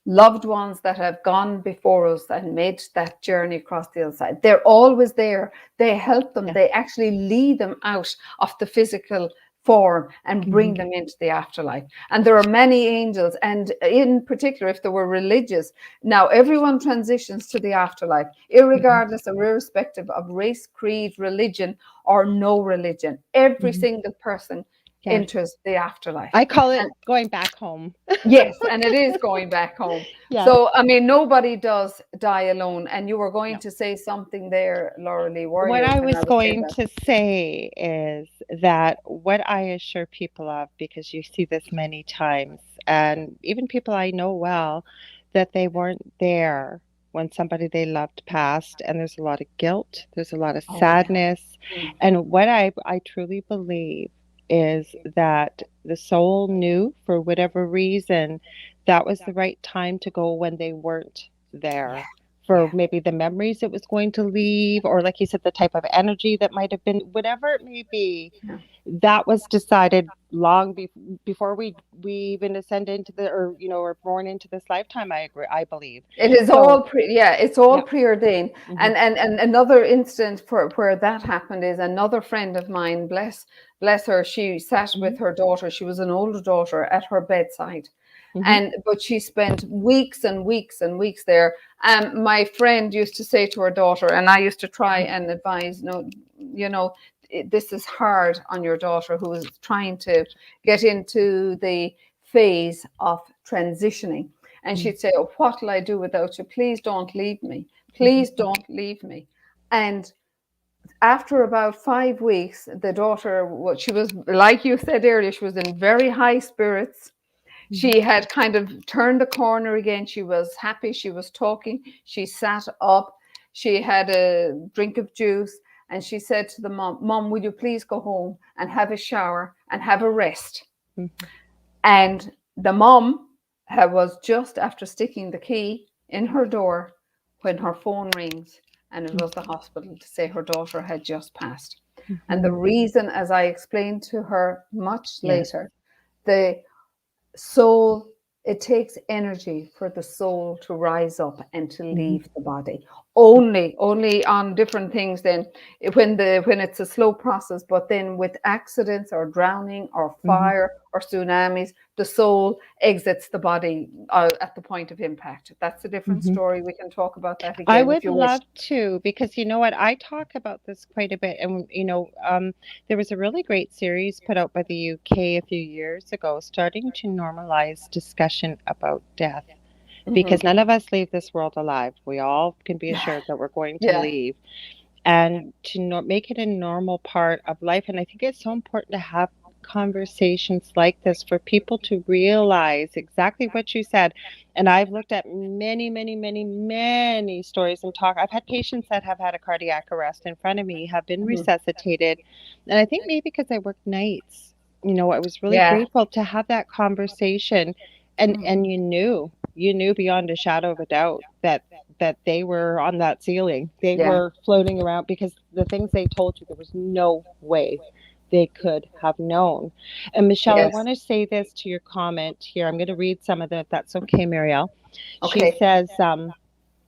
loved ones that have gone before us and made that journey across the other side, they're always there. They help them. Yeah. They actually lead them out of the physical form and Hmm. bring them into the afterlife. And there are many angels, and in particular, if they were religious, now everyone transitions to the afterlife, Hmm. irregardless or irrespective of race, creed, religion, or no religion. Every Hmm. single person Yes. enters the afterlife. I call it And going back home. yes, and it is going back home. Yes. So, I mean, nobody does die alone. And you were going No. to say something there, Laura Lee, were What you, I when was I was saying going that? to say is that what I assure people of, because you see this many times, and even people I know well, that they weren't there when somebody they loved passed, and there's a lot of guilt, there's a lot of Oh yeah. sadness. And what I truly believe is that the soul knew for whatever reason that was the right time to go when they weren't Yeah. there. For Yeah. maybe the memories it was going to leave, or like you said, the type of energy that might have been, whatever it may be, Yeah. that was decided long before we even ascend into the, or or born into this lifetime. I agree, I believe. It is all So yeah, it's all yeah. preordained. Hmm. And another instance for where that happened is another friend of mine, bless her, she sat Hmm. with her daughter. She was an older daughter at her bedside. Hmm. And but she spent weeks and weeks and weeks there. My friend used to say to her daughter, and I used to try and advise, no, you know, this is hard on your daughter who is trying to get into the phase of transitioning. And she'd say, "Oh, what'll I do without you? Please don't leave me. Please Hmm. don't leave me." And after about 5 weeks, the daughter, what she was, like you said earlier, she was in very high spirits. She had kind of turned the corner again. She was happy. She was talking. She sat up. She had a drink of juice. And she said to the mom, "Mom, will you please go home and have a shower and have a rest?" Hmm. And the mom was just after sticking the key in her door when her phone rings, and it was the hospital to say her daughter had just passed. And the Hmm. reason, as I explained to her much Yes. later, the soul, it takes energy for the soul to rise up and to Hmm. leave the body. Only on different things then, when it's a slow process, but then with accidents or drowning or Hmm. fire or tsunamis, the soul exits the body at the point of impact. That's a different Hmm. story. We can talk about that I again if would you wish. love to, because you know what, I talk about this quite a bit. And there was a really great series put out by the UK a few years ago, starting to normalize discussion about death, Hmm. because none of us leave this world alive. We all can be assured that we're going to Yeah. leave, and to make it a normal part of life. And I think it's so important to have conversations like this for people to realize exactly what you said. And I've looked at many, many, many, many stories and talk. I've had patients that have had a cardiac arrest in front of me, have been Mhm. resuscitated. And I think maybe because I worked nights, I was really Yeah. grateful to have that conversation. And Mhm. you knew beyond a shadow of a doubt that they were on that ceiling. They Yeah. were floating around, because the things they told you, there was no way they could have known. And Michelle, I Yes. want to say this to your comment here. I'm going to read some of them, if that's okay, Marielle. She Okay. says,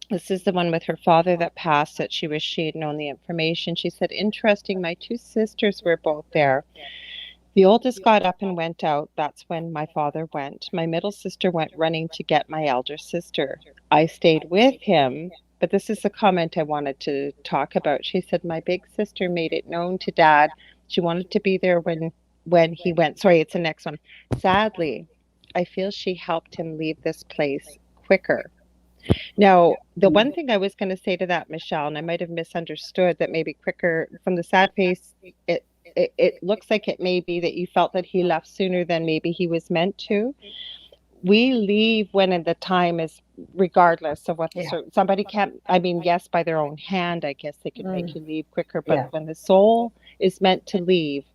this is the one with her father that passed, that she wished she had known the information. She said, interesting, my two sisters were both there. The oldest got up and went out. That's when my father went. My middle sister went running to get my elder sister. I stayed with him, but this is the comment I wanted to talk about. She said my big sister made it known to dad she wanted to be there when he went. Sorry, it's the next one. Sadly, I feel she helped him leave this place quicker. Now, the one thing I was going to say to that, Michelle, and I might have misunderstood that maybe quicker from the sad face, it looks like it may be that you felt that he left sooner than maybe he was meant to. We leave when the time is, regardless of what the Yeah. certain, somebody can't, I mean, yes, by their own hand, I guess they can make Mm. you leave quicker, but Yeah. when the soul is meant to leave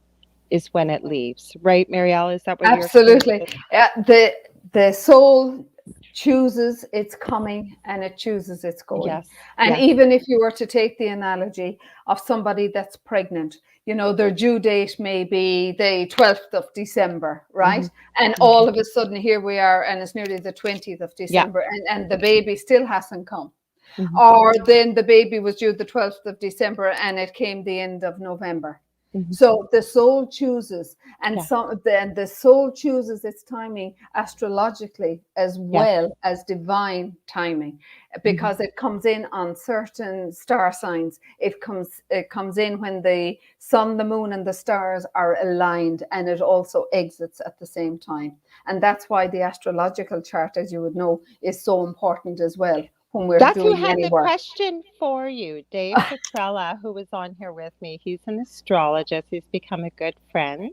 is when it leaves. Right, Marielle? Is that what you're Absolutely. experiencing? The soul chooses its coming and it chooses its going. Yes, And yes. even if you were to take the analogy of somebody that's pregnant, their due date may be the 12th of December, Hmm. right? And Hmm. all of a sudden here we are, and it's nearly the 20th of Yeah. December, and the baby still hasn't come. Hmm. Or then the baby was due the 12th of December and it came the end of November. Hmm. So the soul chooses, and Yes, the soul chooses its timing astrologically as yes. well as divine timing, Hmm. because it comes in on certain star signs. It comes in when the sun, the moon, and the stars are aligned, and it also exits at the same time. And that's why the astrological chart, as you would know, is so important as well. when we're That's who doing had any the work. question for you. Dave Petrella, who was on here with me. He's an astrologist. He's become a good friend.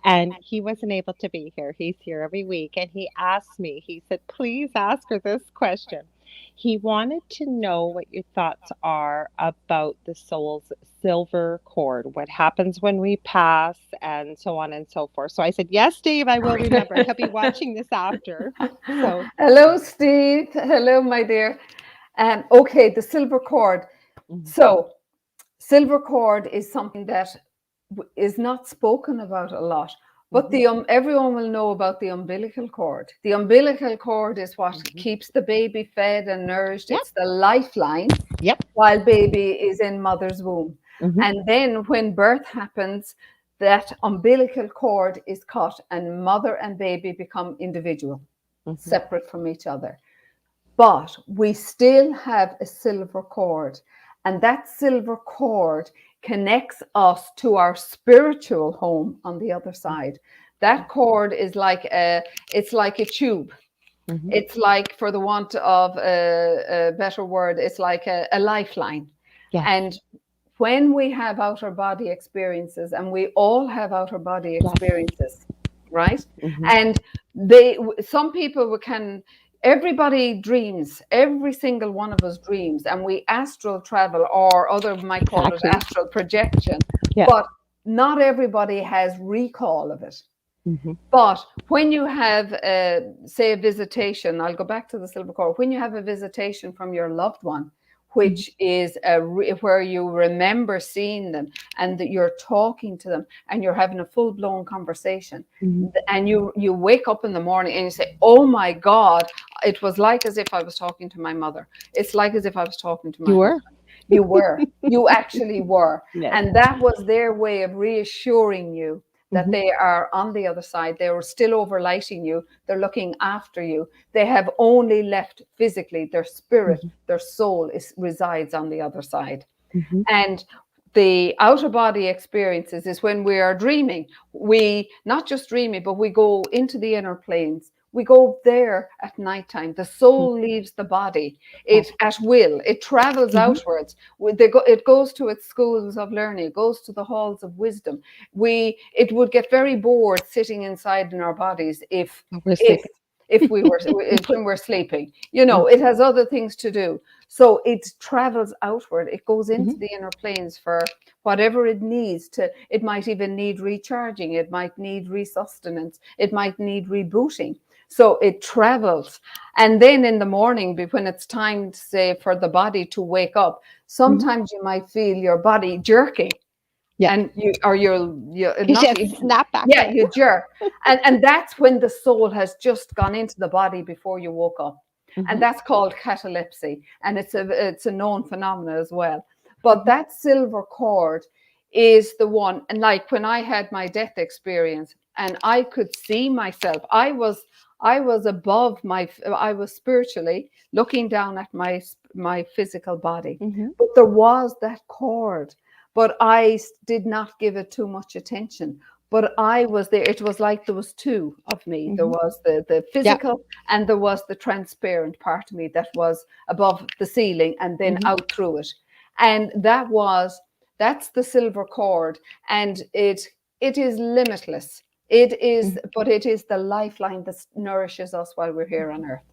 And he wasn't able to be here. He's here every week. And he asked me, he said, please ask her this question. He wanted to know what your thoughts are about the soul's silver cord, what happens when we pass, and so on and so forth. So I said, yes, Dave, I will remember. He'll be watching this after. So, Hello, Steve. Hello, my dear. Okay, the silver cord. mhm, So, silver cord is something that is not spoken about a lot, but mhm, everyone will know about the umbilical cord. The umbilical cord is what mhm. keeps the baby fed and nourished. Yep, It's the lifeline yep. while baby is in mother's womb. Mhm, And then when birth happens, that umbilical cord is cut and mother and baby become individual, mhm, separate from each other. But we still have a silver cord, and that silver cord connects us to our spiritual home on the other side. That cord is like it's like a tube. mhm. It's like, for the want of a better word, it's like a lifeline. Yes, And when we have outer body experiences, and we all have outer body yes. experiences, right? Mhm, And some people can, everybody dreams, every single one of us dreams, and we astral travel, or other might call it exactly. astral projection, Yeah. but not everybody has recall of it. Mhm, But when you have, say, a visitation, I'll go back to the silver cord. When you have a visitation from your loved one, mhm, which is where you remember seeing them, and that you're talking to them and you're having a full blown conversation, mhm. and you wake up in the morning and you say, "Oh my God, it was like as if I was talking to my mother. It's like as if I was talking to my You were? husband." You were. You actually were. Yes. And that was their way of reassuring you that Mhm, they are on the other side. They were still overlighting you. They're looking after you. They have only left physically. Their spirit, mhm, their soul resides on the other side. mhm. And the outer body experiences is when we are dreaming. We not just dreaming, but we go into the inner planes. We go there at nighttime. The soul leaves the body. Yes. It at will. It travels Mhm, outwards. It goes to its schools of learning. It goes to the halls of wisdom. It would get very bored sitting inside in our bodies but we're if sleeping. we were when we're sleeping. Mm, It has other things to do. So it travels outward. It goes mhm, into the inner planes for whatever it needs to. It might even need recharging. It might need resustenance. It might need rebooting. So it travels. And then in the morning, when it's time, say, for the body to wake up, mhm. sometimes you might feel your body jerking, Yes. and you're You not just even, snap back yeah, in. you jerk. And that's when the soul has just gone into the body before you woke up. And Mhm, that's called catalepsy, and it's a known phenomenon as well. But mhm, that silver cord is the one. And like when I had my death experience and I could see myself, I was above I was spiritually looking down at my physical body, mhm, but there was that cord, but I did not give it too much attention. But I was there. It was like there was two of me. There mhm. was the Yeah. physical, and there was the transparent part of me that was above the ceiling and then Mhm, out through it. And that's the silver cord. And it is limitless. mhm, But it is the lifeline that nourishes us while we're here on earth.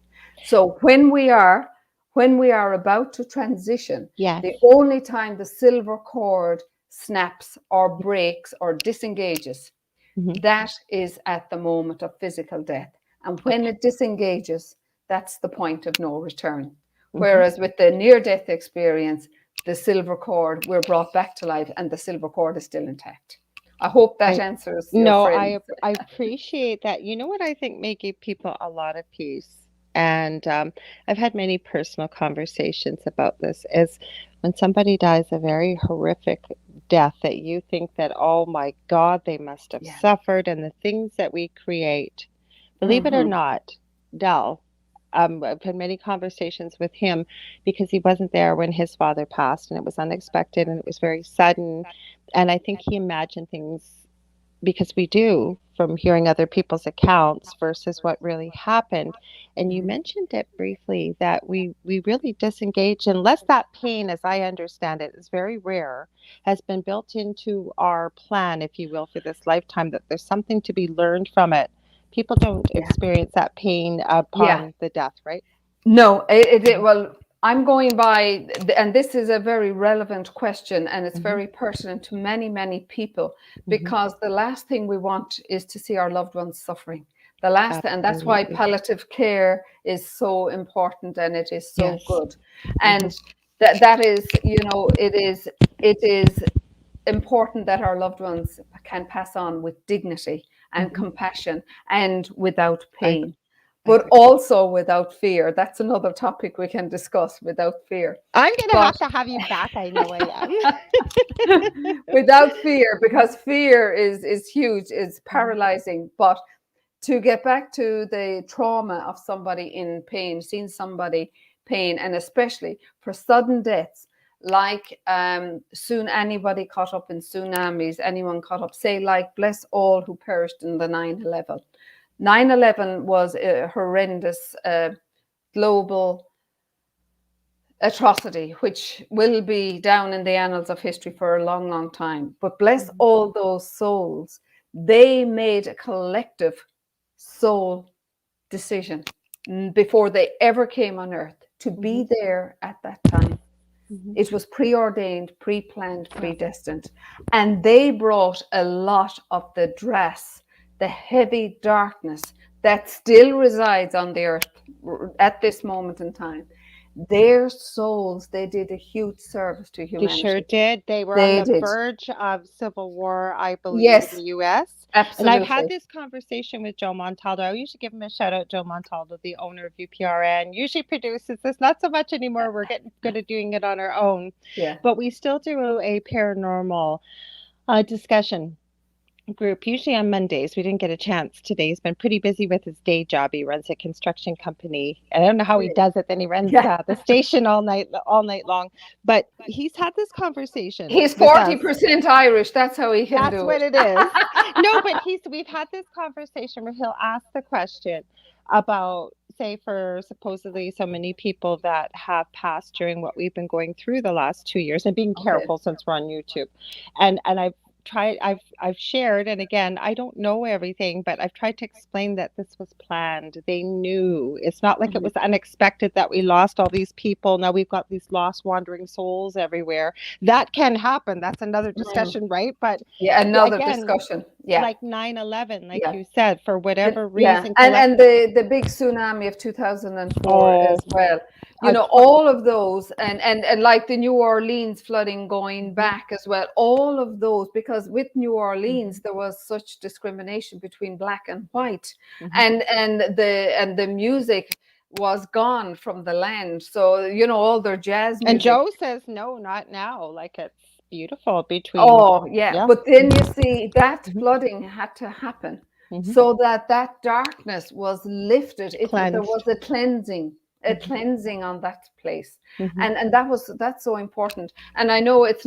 So when we are about to transition, yes. the only time the silver cord snaps or breaks or disengages, Mhm. that is at the moment of physical death. And when Okay. it disengages, that's the point of no return. Mhm. Whereas with the near death experience, the silver cord, we're brought back to life and the silver cord is still intact. I hope that I answers your no, friend. I appreciate that. You know what I think may give people a lot of peace, and I've had many personal conversations about this, is when somebody dies a very horrific death that you think that, oh my God, they must have Yeah. suffered, and the things that we create, believe it or Mm-hmm. not, Dell. I've had many conversations with him because he wasn't there when his father passed, and it was unexpected and it was very sudden. And I think he imagined things because we do from hearing other people's accounts versus what really happened. And you Mhm. mentioned it briefly that we really disengage unless that pain, as I understand it, is very rare, has been built into our plan, if you will, for this lifetime, that there's something to be learned from it. People don't Yeah. experience that pain Yeah. upon the death, right? No, well, I'm going by, and this is a very relevant question, and it's Hmm. very pertinent to many, many people, Hmm. because the last thing we want is to see our loved ones suffering. The last, and that's why Absolutely. palliative care is so important and it is so Yes. good. Hmm. And that is, it is important that our loved ones can pass on with dignity and Hmm. compassion and without I agree. pain, I but agree. also without fear. That's another topic we can discuss, without fear. I'm gonna But have to have you back. I know I am. without fear, because fear is huge, is paralyzing. But to get back to the trauma of somebody in pain, seeing somebody pain, and especially for sudden deaths, like soon anybody caught up in tsunamis, anyone caught up, say, like, bless all who perished in the 9/11. 9/11 was a horrendous global atrocity, which will be down in the annals of history for a long, long time. But bless Mhm. all those souls. They made a collective soul decision before they ever came on earth to be Mhm. there at that time. Mhm. It was preordained, pre-planned, Yeah. predestined. And they brought a lot of the dross, the heavy darkness that still resides on the earth at this moment in time. Their souls, they did a huge service to They sure humanity. did. They were on They the did. verge of civil war, I believe, in Yes, the US. And I've had absolutely. this conversation with Joe Montaldo. I usually give him a shout out, Joe Montaldo, the owner of UPRN, usually produces this, not so much anymore. We're getting good at doing it on our own, Yeah. but we still do a paranormal discussion group, usually on Mondays. We didn't get a chance today. He's been pretty busy with his day job. He runs a construction company. I don't know how he Great. does it. Then he runs Yeah. the station all night long. But he's had this conversation He's with us. 40% Irish. That's how he can That's do what it. it is. No, but we've had this conversation where he'll ask the question about, say, for supposedly so many people that have passed during what we've been going through the last 2 years, and being Okay. careful since we're on YouTube. And I've shared, and again, I don't know everything, but I've tried to explain that this was planned. They knew. It's not like it Mhm. was unexpected that we lost all these people. Now we've got these lost wandering souls everywhere. That can happen. That's another Mm. discussion, right? But Yeah, another again, discussion. Yeah. like 9/11, like Yeah. you said, for whatever Yeah, reason, and collectively. the big tsunami of 2004 Oh, as well. I All of those, and like the New Orleans flooding going Mhm. back as well, all of those, because with New Orleans Mhm. there was such discrimination between black and white, Mhm. and the music was gone from the land. So, all their jazz And music. Joe says no, not now. Like it's beautiful between, Oh, yeah. yeah. But then you Mhm. see that Mhm. flooding had to happen Mhm. so that that darkness was lifted. There was Cleansed. a Mhm. cleansing on that place. Mhm. And that's so important. And I know it's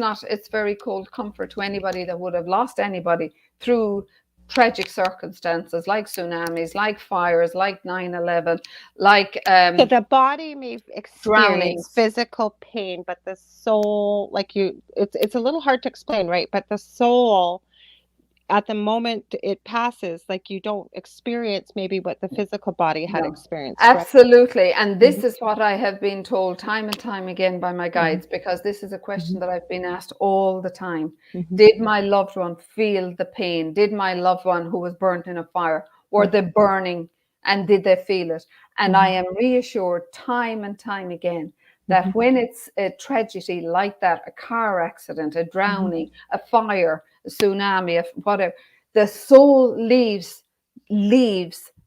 very cold comfort to anybody that would have lost anybody through tragic circumstances like tsunamis, like fires, like 9/11, like So the body may experience drownings. physical pain, but the soul, like it's a little hard to explain, right? But the soul, at the moment it passes, like you don't experience maybe what the physical body had No, experienced, right? absolutely. And this Mhm. is what I have been told time and time again by my Mhm. guides, because this is a question Mhm. that I've been asked all the time. Mhm. Did my loved one feel the pain? Did my loved one who was burnt in a fire, or Mhm. the burning, and did they feel it? And I Mhm. am reassured time and time again Mhm. that when it's a tragedy like that, a car accident, a Mhm. drowning, a fire, a tsunami, whatever, the soul leaves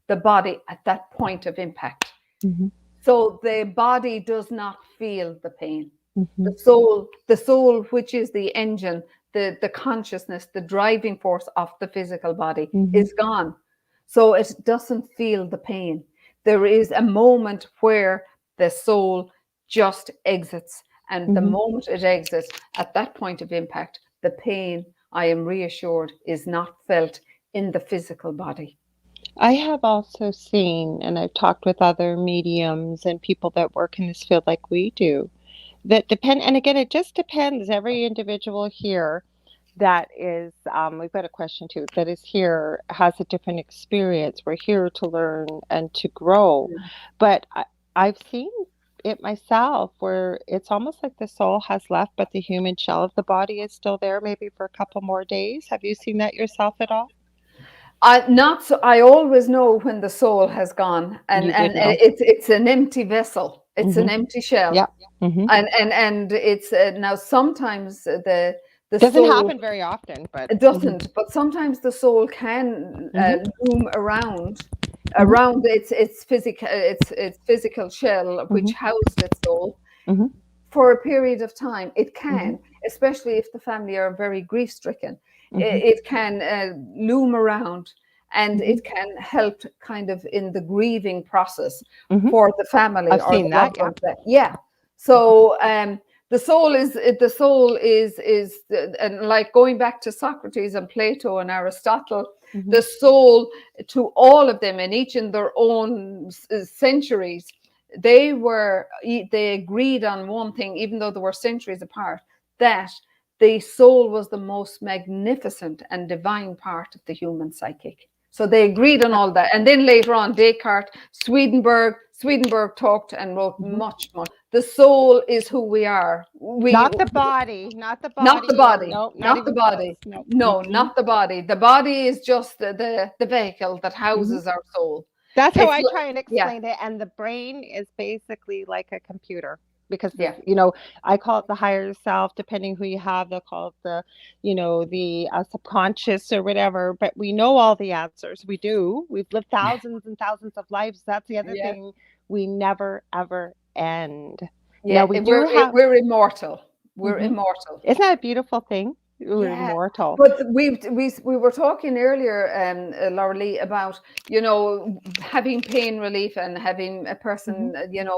the body at that point of impact. Mhm. So the body does not feel the pain. Mhm. The soul, which is the engine, the consciousness, the driving force of the physical body, Mhm. is gone. So it doesn't feel the pain. There is a moment where the soul just exits. And the Mhm. moment it exits, at that point of impact, the pain I am reassured, is not felt in the physical body. I have also seen, and I've talked with other mediums and people that work in this field like we do, that depend, and again, it just depends. Every individual here that is, we've got a question too, that is here has a different experience. We're here to learn and to grow. But I've seen it myself where it's almost like the soul has left, but the human shell of the body is still there, maybe for a couple more days. Have you seen that yourself at all? I not so. I always know when the soul has gone, and You did know. it's an empty vessel. It's an Hmm. empty shell, Yeah. Hmm. and it's now sometimes the Doesn't soul happen very often, but it doesn't, but sometimes the soul can hmm. loom around Hmm. its physical shell, which Hmm. housed its soul, Hmm. for a period of time. It Hmm. can, especially if the family are very grief stricken, Hmm. it can loom around, and Hmm. it can help kind of in the grieving process Hmm. for the family I've or the seen that. loved Yeah. ones. Yeah. So the soul is and like going back to Socrates and Plato and Aristotle, Hmm. the soul, to all of them, and each in their own centuries, they agreed on one thing, even though they were centuries apart, that the soul was the most magnificent and divine part of the human psychic. So they agreed on all that. And then later on, Descartes, Swedenborg talked and wrote Hmm. much, much. The soul is who we are. Not the body, not the Not the body. body, Nope, not not the even close. body. Nope. No, Mm-mm. not the body. The body is just the vehicle that Hmm. houses our soul. That's how It's I try and yeah, explain it. And the brain is basically like a computer because this, yeah, I call it the higher self, depending who you have, they'll call it the subconscious or whatever. But we know all the answers. We do. We've lived thousands and thousands of lives. That's the other yeah, thing. We never, ever end. Now, yeah. we do have, We're immortal. We're hmm, immortal. isn't that a beautiful thing? We're Yeah, immortal. but we were talking earlier, Lorilei, about having pain relief and having a Hmm. person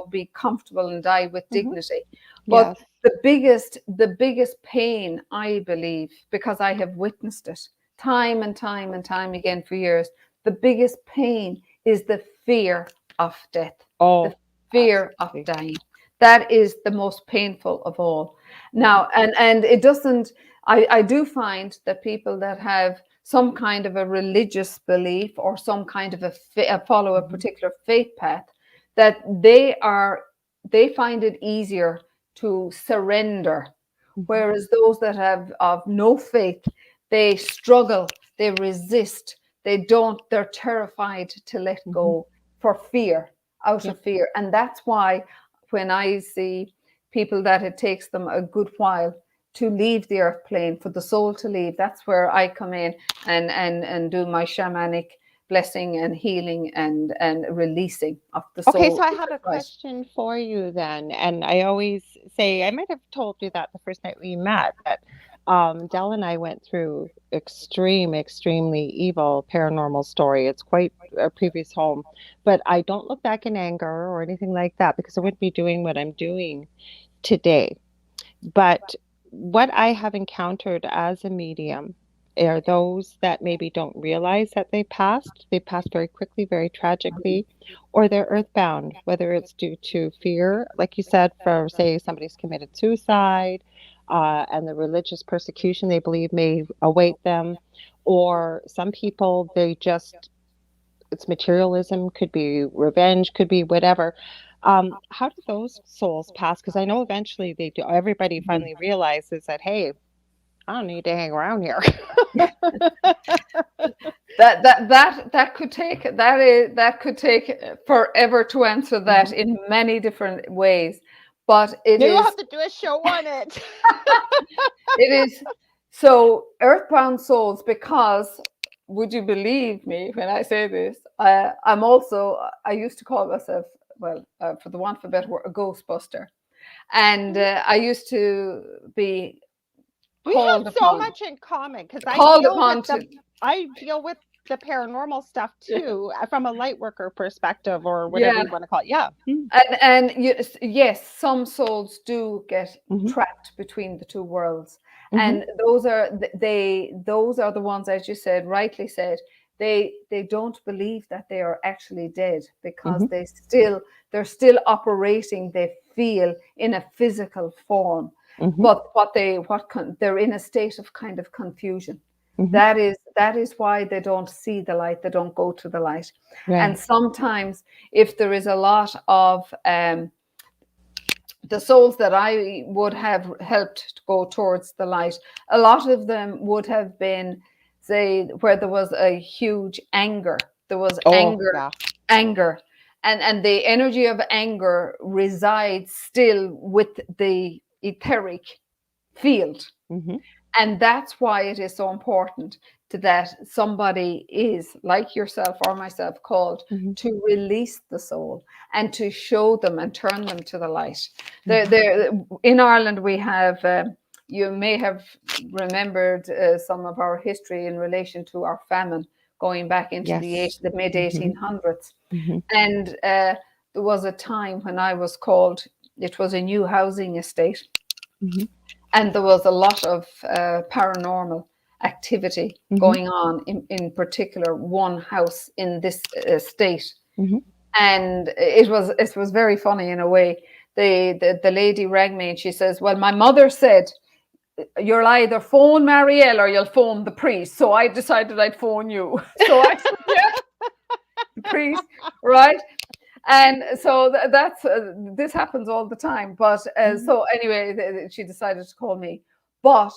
be comfortable and die with Hmm. dignity. But Yes. the biggest pain, I believe, because I have witnessed it time and time and time again for years, the biggest pain is the fear of death, the Oh, fear of absolutely. dying. That is the most painful of all. Hmm. Now, and it doesn't. I do find that people that have some kind of a religious belief or some kind of follow a Hmm. particular faith path, that they find it easier to surrender, Hmm. whereas those that have of no faith, they struggle, they resist, they're terrified to let Hmm. go for fear, out Yep. of fear. And that's why when I see people that it takes them a good while to leave the earth plane, for the soul to leave, that's where I come in and do my shamanic blessing and healing and releasing of the Okay, soul. so I have a question for you then. And I always say, I might have told you that the first night we met, that Dell and I went through extremely evil paranormal story. It's quite a previous home, but I don't look back in anger or anything like that because I wouldn't be doing what I'm doing today. But what I have encountered as a medium are those that maybe don't realize that they passed. They passed very quickly, very tragically, or they're earthbound, whether it's due to fear, like you said, for say somebody's committed suicide, and the religious persecution they believe may await them, or some people they just it's materialism, could be revenge, could be whatever. How do those souls pass? Because I know eventually they do. Everybody finally realizes that, hey, I don't need to hang around here. That could take forever to answer that Hmm. in many different ways, but it Maybe we'll is have to do a show on it. it is so earthbound souls, because would you believe me when I say this, I used to call myself, well, for the want of a better word, a ghostbuster, and I used to be We have called so upon much in common because called upon I deal with the paranormal stuff Yeah. too, from a light worker perspective or whatever Yeah. you want to call it. Yeah. Mm. And yes, some souls do get Mhm. trapped between the two worlds, Mhm. and those are those are the ones, as you said, rightly said. They don't believe that they are actually dead because Mhm. they're still operating. They feel in a physical form, Mhm. but they're in a state of kind of confusion. Mhm. That is why they don't see the light. They don't go to the light, and Right. sometimes if there is a lot of the souls that I would have helped to go towards the light, a lot of them would have been, say, where there was a huge anger. There was Oh, anger, yeah. anger, and the energy of anger resides still with the etheric field. Mhm. And that's why it is so important to that somebody is like yourself or myself called Mhm. to release the soul and to show them and turn them to the light. Mhm. In Ireland, we have, you may have remembered some of our history in relation to our famine going back into Yes. the mid Mhm. 1800s. Mhm. And there was a time when I was called, it was a new housing estate, Mhm. and there was a lot of paranormal activity Mhm. going on in particular one house in this state. Mhm. And it was very funny in a way. The lady rang me and she says, well, my mother said you'll either phone Marielle or you'll phone the priest, so I decided I'd phone you. So I said, yeah, the priest, right? And so that's this happens all the time. But Mhm. so anyway, she decided to call me. But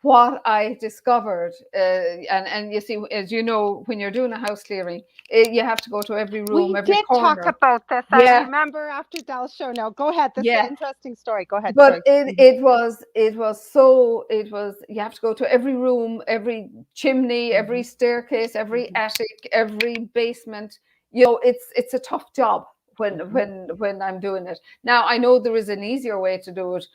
what I discovered, and you see, as you know, when you're doing a house clearing, you have to go to every room, We every did talk corner. about this. I Yeah, remember after Dell's show. Now, go ahead. This is an yeah. interesting story. Go ahead. But Sorry. it Mhm. it was it was so it was you have to go to every room, every chimney, every Mhm. staircase, every Mhm. attic, every basement. It's a tough job Mhm. when I'm doing it. Now I know there is an easier way to do it,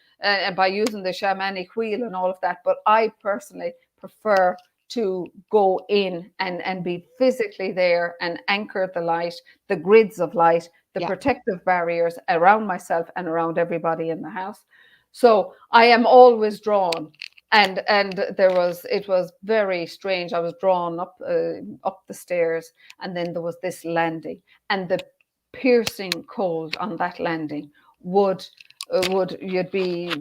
by using the shamanic wheel and all of that, but I personally prefer to go in and be physically there and anchor the light, the grids of light, the Yeah. protective barriers around myself and around everybody in the house. So I am always drawn, and it was very strange. I was drawn up the stairs, and then there was this landing, and the piercing cold on that landing would you'd be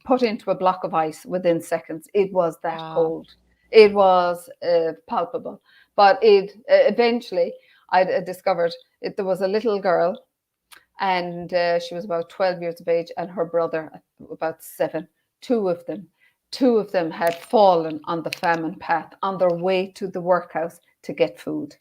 put into a block of ice within seconds. It was that Wow. cold. It was palpable. But it eventually I discovered there was a little girl, and she was about 12 years of age, and her brother about 7. Two of them had fallen on the famine path on their way to the workhouse to get food,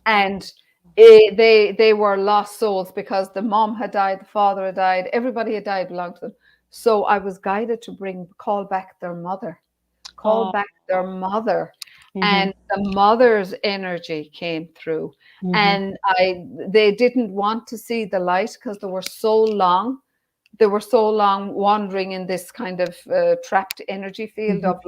and they were lost souls because the mom had died, the father had died, everybody had died belonged to them. So I was guided to call back their mother, call Oh. back their mother, Mhm. and the mother's energy came through. Mhm. And they didn't want to see the light because they were so long wandering in this kind of trapped energy field Mhm. of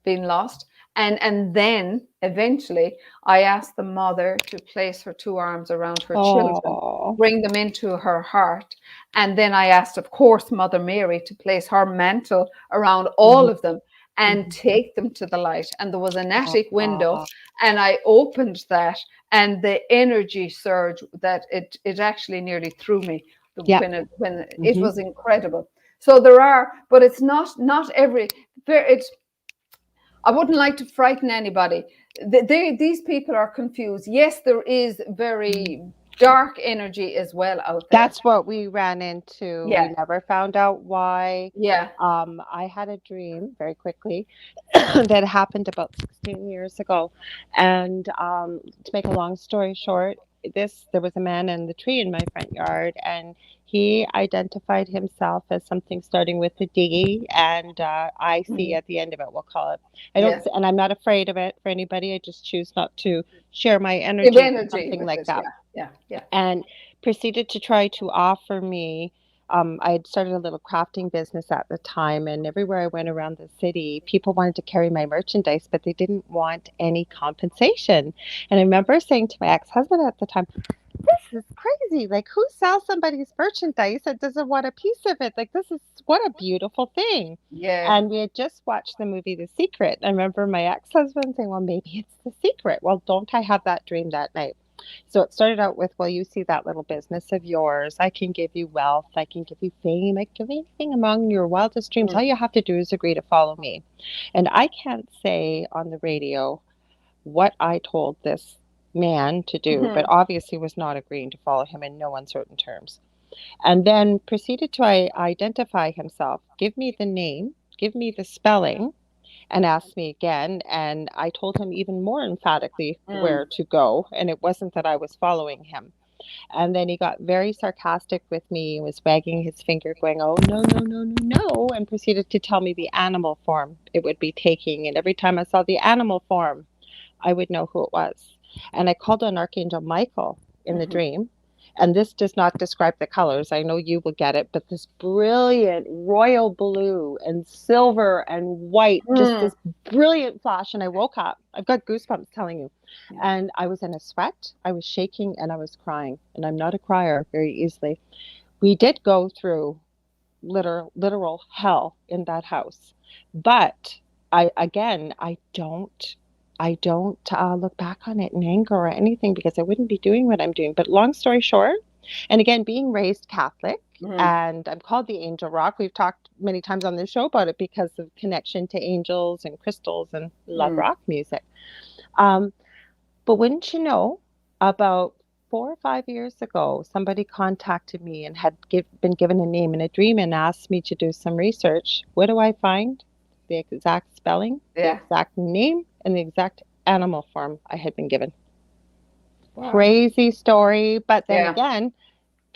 being lost. And then eventually I asked the mother to place her 2 arms around her children, Oh. bring them into her heart. And then I asked, of course, Mother Mary to place her mantle around all Mhm. of them and Mhm. take them to the light. And there was an attic window, Oh. and I opened that, and the energy surge that it actually nearly threw me Yeah. when it Mhm. was incredible. So there are, but it's not every. It's I wouldn't like to frighten anybody. These people are confused. Yes, there is Mhm. very dark energy as well out there. That's what we ran into. Yeah, We never found out why. yeah, I had a dream very quickly that happened about 16 years ago. And to make a long story short, there was a man in the tree in my front yard, and he identified himself as something starting with a D and IC mhm, at the end of it. We'll call it. I don't, yeah. and I'm not afraid of it for anybody. I just choose not to share my Give energy with energy something with like it. that, Yeah, yeah, yeah. and proceeded to try to offer me I had started a little crafting business at the time, and everywhere I went around the city, people wanted to carry my merchandise, but they didn't want any compensation. And I remember saying to my ex-husband at the time, this is crazy. Like, who sells somebody's merchandise that doesn't want a piece of it? Like, this is what a beautiful thing. Yeah. And we had just watched the movie The Secret. I remember my ex-husband saying, well, maybe it's The Secret. Well, don't I have that dream that night? So it started out with, well, you see that little business of yours. I can give you wealth. I can give you fame. I can give you anything among your wildest dreams. All you have to do is agree to follow me. And I can't say on the radio what I told this man to do, but obviously was not agreeing to follow him in no uncertain terms. And then proceeded to identify himself, give me the name, give me the spelling, and asked me again. And I told him even more emphatically where to go. And it wasn't that I was following him. And then he got very sarcastic with me, was wagging his finger, going, oh, no, no, no, no, no, and proceeded to tell me the animal form it would be taking. And every time I saw the animal form, I would know who it was. And I called on Archangel Michael in the dream. And this does not describe the colors. I know you will get it, but this brilliant royal blue and silver and white, just this brilliant flash. And I woke up. I've got goosebumps telling you. And I was in a sweat. I was shaking and I was crying. And I'm not a crier very easily. We did go through literal hell in that house. But I don't look back on it in anger or anything, because I wouldn't be doing what I'm doing. But long story short, and again, being raised Catholic, and I'm called the Angel Rock. We've talked many times on this show about it because of connection to angels and crystals and love rock music. But wouldn't you know, about 4 or 5 years ago, somebody contacted me and had been given a name in a dream and asked me to do some research. What do I find? The exact spelling, the exact name, and the exact animal form I had been given. Wow. Crazy story, but then again,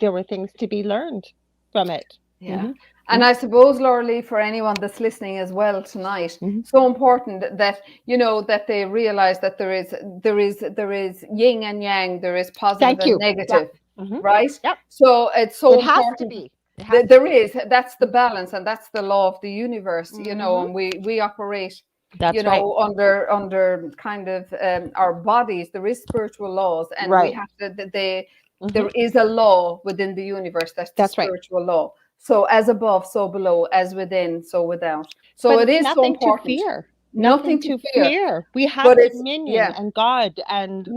there were things to be learned from it. Yeah. And I suppose, Lorilei, for anyone that's listening as well tonight, so important that, you know, that they realize that there is yin and yang, there is positive and negative, right? Yep. So it's so it important. Has to be. There is, that's the balance, and that's the law of the universe, you know, and we operate, you know, under kind of our bodies. There is spiritual laws, and we have to, there is a law within the universe. That's the spiritual law. So as above, so below, as within, so without. So it is so important. To fear. Nothing to fear. We have dominion and God and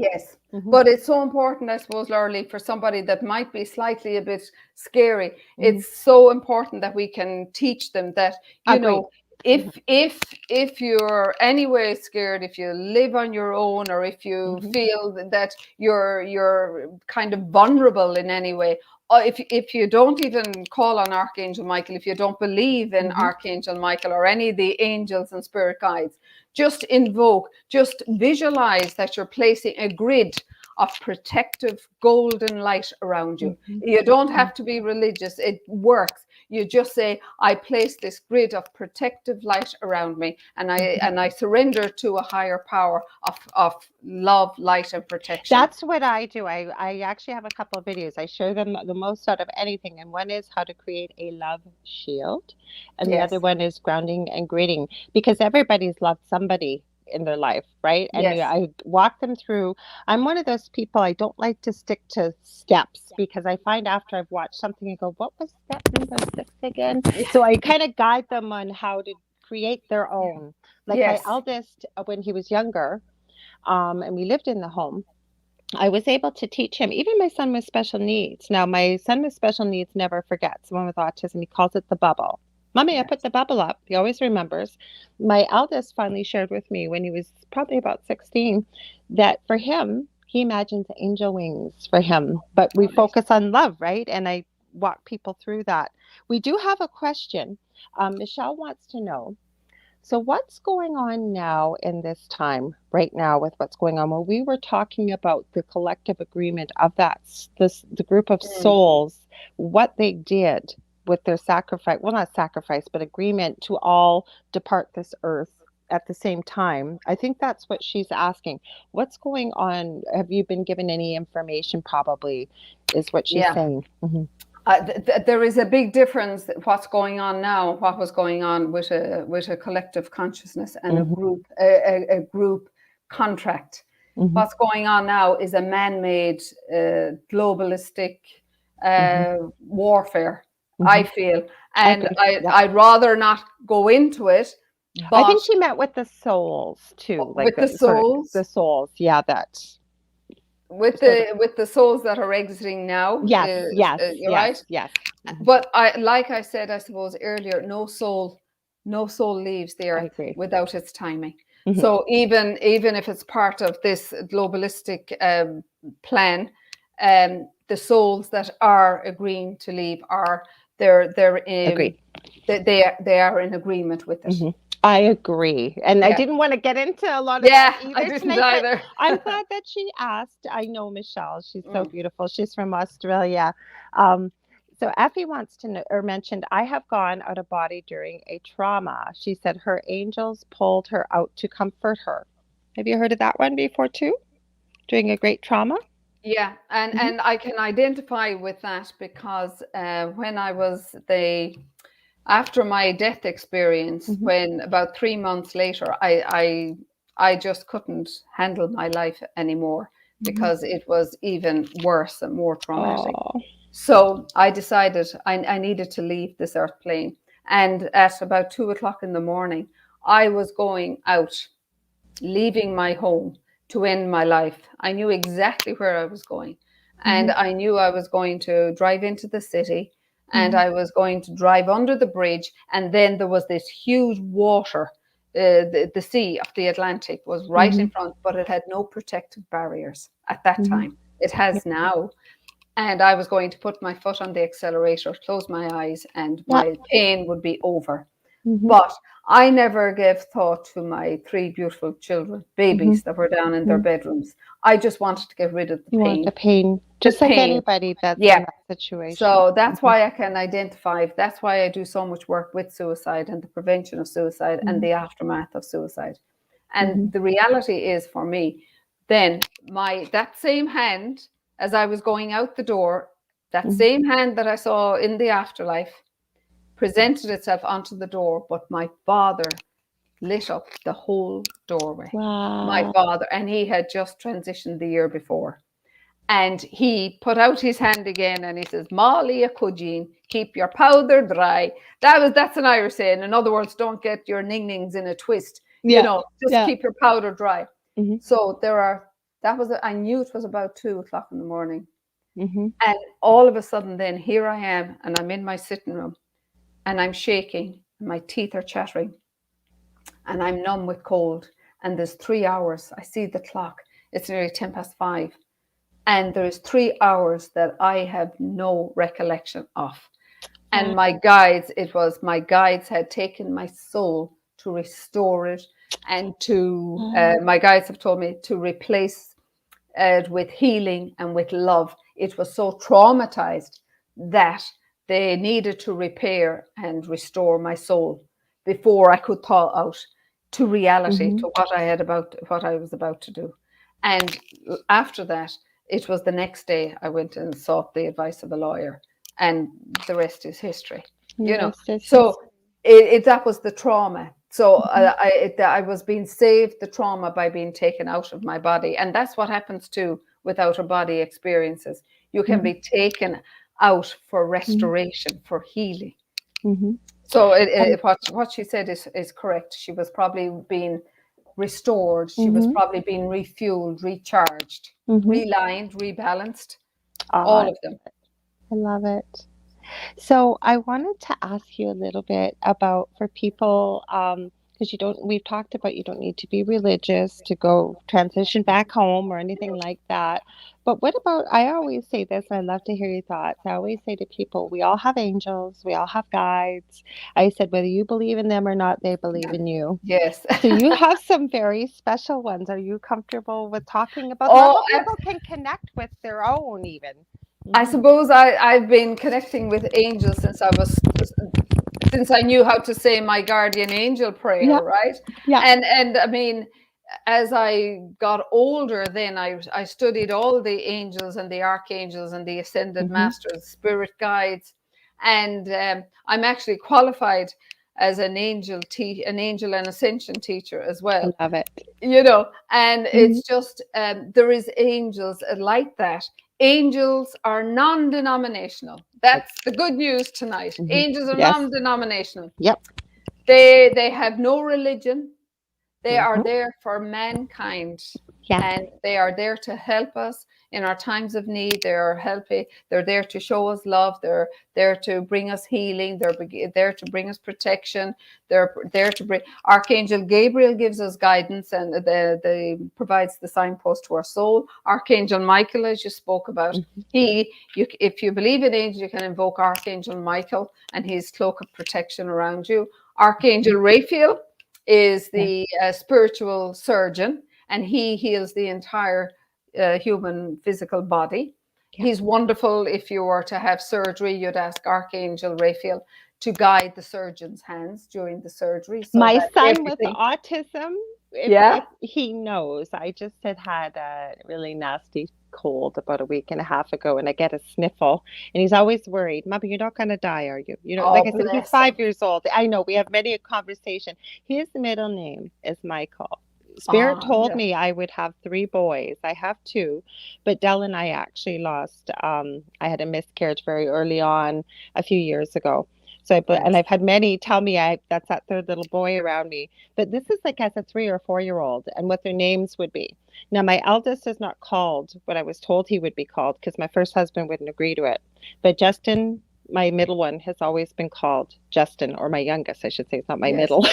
but it's so important, I suppose, Lorilei, for somebody that might be slightly a bit scary. It's so important that we can teach them that, you know, if you're anyway scared, if you live on your own, or if you feel that you're kind of vulnerable in any way, or if you don't even call on Archangel Michael, if you don't believe in Archangel Michael or any of the angels and spirit guides, just invoke, just visualize that you're placing a grid of protective golden light around you. You don't have to be religious. It works. You just say, I place this grid of protective light around me, and I surrender to a higher power of love, light, and protection. That's what I do. I actually have a couple of videos. I show them the most out of anything. And one is how to create a love shield. And the other one is grounding and gridding, because everybody's loved somebody in their life, right? And I walk them through. I'm one of those people, I don't like to stick to steps, because I find after I've watched something and go, what was step number 6 again? So I kind of guide them on how to create their own. Like my eldest, when he was younger, and we lived in the home, I was able to teach him, even my son with special needs. Now, my son with special needs never forgets. Someone with autism, he calls it the bubble. Mommy, I put the bubble up. He always remembers. My eldest finally shared with me when he was probably about 16 that for him, he imagines angel wings for him. But we focus on love, right? And I walk people through that. We do have a question. Michelle wants to know, so what's going on now in this time right now with what's going on? Well, we were talking about the collective agreement of the group of souls, what they did with their sacrifice, well, not sacrifice, but agreement to all depart this earth at the same time. I think that's what she's asking. What's going on? Have you been given any information? Probably is what she's saying. There is a big difference what's going on now, what was going on with a collective consciousness and Mm-hmm. a group contract. Mm-hmm. What's going on now is a man-made globalistic Mm-hmm. warfare, I Mm-hmm. feel, I and agree. Yep. I'd rather not go into it, I but think she meant with the souls too, like with the the sort of the souls, souls. Yeah, that sort of. with the souls that are exiting now, Yes, yes, you're right. yes, yes. Mhm. But like I said, I suppose earlier, no soul leaves the I earth agree. without its timing. Hmm. So even if it's part of this globalistic plan, the souls that are agreeing to leave are they're Agreed. they are in agreement with it. Hmm. I agree. And I Yeah, didn't want to get into a lot of that yeah, I either didn't tonight, but either. I'm glad that she asked. I know Michelle. She's so Mm. beautiful. She's from Australia. Um, so Effie wants to know or mentioned, I have gone out of body during a trauma. She said her angels pulled her out to comfort her. Have you heard of that one before too? During a great trauma? Yeah, Hmm. and I can identify with that because when I was the after my death experience, Hmm. when about 3 months later, I just couldn't handle my life anymore Hmm. because it was even worse and more traumatic. Oh. So I decided I needed to leave this earth plane. And at about 2 o'clock in the morning, I was going out, leaving my home to end my life. I knew exactly where I was going. And Hmm. I knew I was going to drive into the city and Hmm. I was going to drive under the bridge. And then there was this huge water. The sea of the Atlantic was right in Hmm. front, but it had no protective barriers at that Hmm. time. It Yeah. has now. And I was going to put my foot on the accelerator, close my eyes, and Yeah. my pain would be over. Hmm. But I never gave thought to my three beautiful children, Hmm. babies that were down in their Hmm. bedrooms. I just wanted to get rid of the You want the pain. pain, The just like pain. anybody that's in Yeah. that situation. So that's Hmm. why I can identify, that's why I do so much work with suicide and the prevention of suicide and Hmm. the aftermath of suicide. Hmm. And the reality is for me, then my that same hand, as I was going out the door, that Hmm. same hand that I saw in the afterlife presented itself onto the door, but my father lit up the whole doorway. My Wow. father, and he had just transitioned the year before. And he put out his hand again and he says, Molly a cudgeen, keep your powder dry. That's an Irish saying. In other words, don't get your ning nings in a twist. Yeah. Just Yeah. keep your powder dry. Hmm. So I knew it was about 2 o'clock in the morning. Hmm. And all of a sudden then here I am and I'm in my sitting room and I'm shaking, and my teeth are chattering and I'm numb with cold. And there's 3 hours. I see the clock. It's nearly 5:10. And there's 3 hours that I have no recollection of. Oh. And my guides had taken my soul to restore it and to, Oh. my guides have told me to replace it with healing and with love. It was so traumatized that they needed to repair and restore my soul before I could thaw out to reality, Hmm. to what I was about to do. And after that, it was the next day I went and sought the advice of a lawyer, and the rest is history. And the You know, rest is so history. that was the trauma. So Hmm. I was being saved the trauma by being taken out of my body, and that's what happens too with out of body experiences. You can Hmm. be taken out for Hmm. restoration, for healing. Hmm. So And what she said is correct. She was probably being restored. She was hmm. probably being refueled, recharged, Hmm. relined, rebalanced. Oh, All of them. I love it. So I wanted to ask you a little bit about for people, because you don't, we've talked about you don't need to be religious to go transition back home or anything like that. But what about, I always say this, I love to hear your thoughts. I always say to people, we all have angels, we all have guides. I said, whether you believe in them or not, they believe in you. Yes. So you have some very special ones. Are you comfortable with talking about them or Oh, how people can connect with their own even? I Hmm. suppose I've been connecting with angels since I knew how to say my guardian angel prayer, Yeah, right? yeah. And I mean, as I got older, then I studied all the angels and the archangels and the ascended Mm-hmm. masters, spirit guides, and I'm actually qualified as an angel and ascension teacher as well. Love it. And Mm-hmm. it's just there is angels like that. Angels are non-denominational. That's the good news tonight. Mm-hmm. Angels are Yes. non-denominational. Yep. They have no religion. They are Mm-hmm. there for mankind, Yes. and they are there to help us in our times of need. They're there to show us love. They're there to bring us healing. They're there to bring us protection. They're there to bring. Archangel Gabriel gives us guidance, and they provides the signpost to our soul. Archangel Michael, as you spoke about, Mm-hmm. if you believe in angels, you can invoke Archangel Michael and his cloak of protection around you. Archangel Raphael is Yeah. the spiritual surgeon, and he heals the entire human physical body. Yeah. He's wonderful. If you were to have surgery, you'd ask Archangel Raphael to guide the surgeon's hands during the surgery so My that son with everything. autism, if Yeah. he knows, I just had a really nasty cold about a week and a half ago, and I get a sniffle, and he's always worried, Mommy, you're not going to die, are you? Like Oh, I said, he's bless him. 5 years old. I know we have many a conversation. His middle name is Michael. Spirit Ah, told yeah. me I would have three boys. I have two, but Dell and I actually lost. I had a miscarriage very early on a few years ago. So, and Yes. I've had many tell me that's that third little boy around me. But this is like as a 3 or 4 year old, and what their names would be. Now, my eldest is not called what I was told he would be called because my first husband wouldn't agree to it. But Justin, my middle one, has always been called Justin, or my youngest, I should say. It's not my Yes. middle.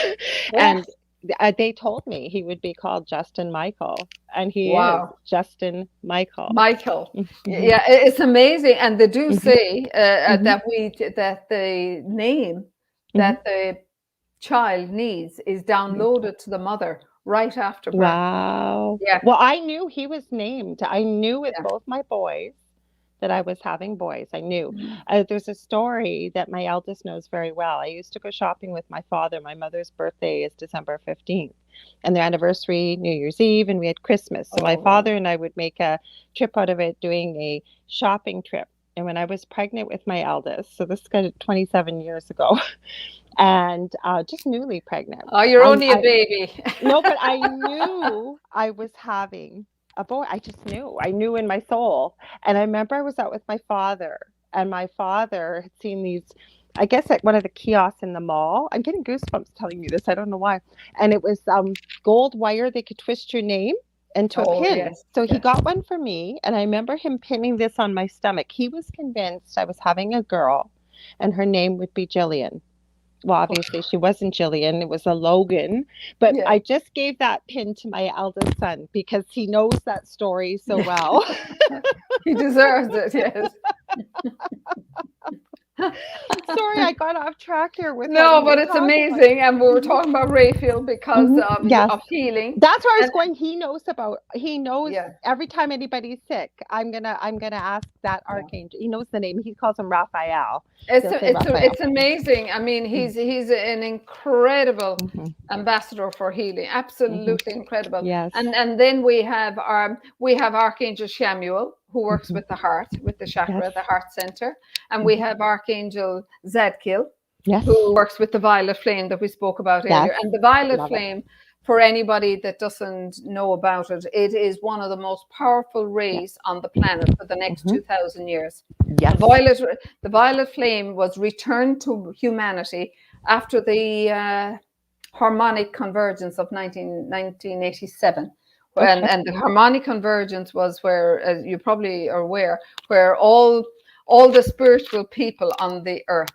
Yes. And they told me he would be called Justin Michael, and he is Wow. Justin Michael. Michael. Mm-hmm. Yeah, it's amazing. And they do Mm-hmm. say Mm-hmm. that the name Mm-hmm. that the child needs is Mm-hmm. downloaded to the mother right after birth. Wow. Yeah. Well, I knew he was named. I knew with Yeah. both my boys that I was having boys. I knew. Mhm. There's a story that my eldest knows very well. I used to go shopping with my father. My mother's birthday is December 15th, and their anniversary, New Year's Eve, and we had Christmas. So my Oh, father and I would make a trip out of it doing a shopping trip. And when I was pregnant with my eldest, so this got 27 years ago, and just newly pregnant, oh, you're I, only a I baby. no, but I knew I was having a boy. I just knew. I knew in my soul. And I remember I was out with my father, and my father had seen these, I guess, at one of the kiosks in the mall. I'm getting goosebumps telling you this. I don't know why. And it was gold wire. They could twist your name into a Oh, pin. yes, So he yes. got one for me, and I remember him pinning this on my stomach. He was convinced I was having a girl, and her name would be Jillian. Well, obviously she wasn't Jillian, it was a Logan. But Yeah. I just gave that pin to my eldest son because he knows that story so well. He deserves it, yes. Sorry, I got off track here with No, letting but you it's talk about. amazing. And we were Mhm, talking about Raphael because mhm, yes. of healing. That's where I was And going. He knows yeah, every time anybody's sick, I'm gonna ask that yeah. archangel. He knows the name. He calls him Raphael. It's He'll say Raphael. it's amazing. I mean, he's an incredible Mm-hmm, ambassador for healing. mm-hmm. Absolutely incredible. Yes. And then we have Archangel Shamuel, who works Mm-hmm. with the heart, with the Yes. chakra, the heart center, and we Mm-hmm. have Archangel Zadkiel, Yes. who works with the violet flame that we spoke about Yes. earlier. And the violet Love it. flame, for anybody that doesn't know about it, it is one of the most powerful Yeah. rays on the planet for the next Mm-hmm. 2,000 years. The Yes. violet, the violet flame was returned to humanity after the harmonic convergence of 1987. Okay. And the harmonic convergence was where, as you probably are aware, where all the spiritual people on the earth,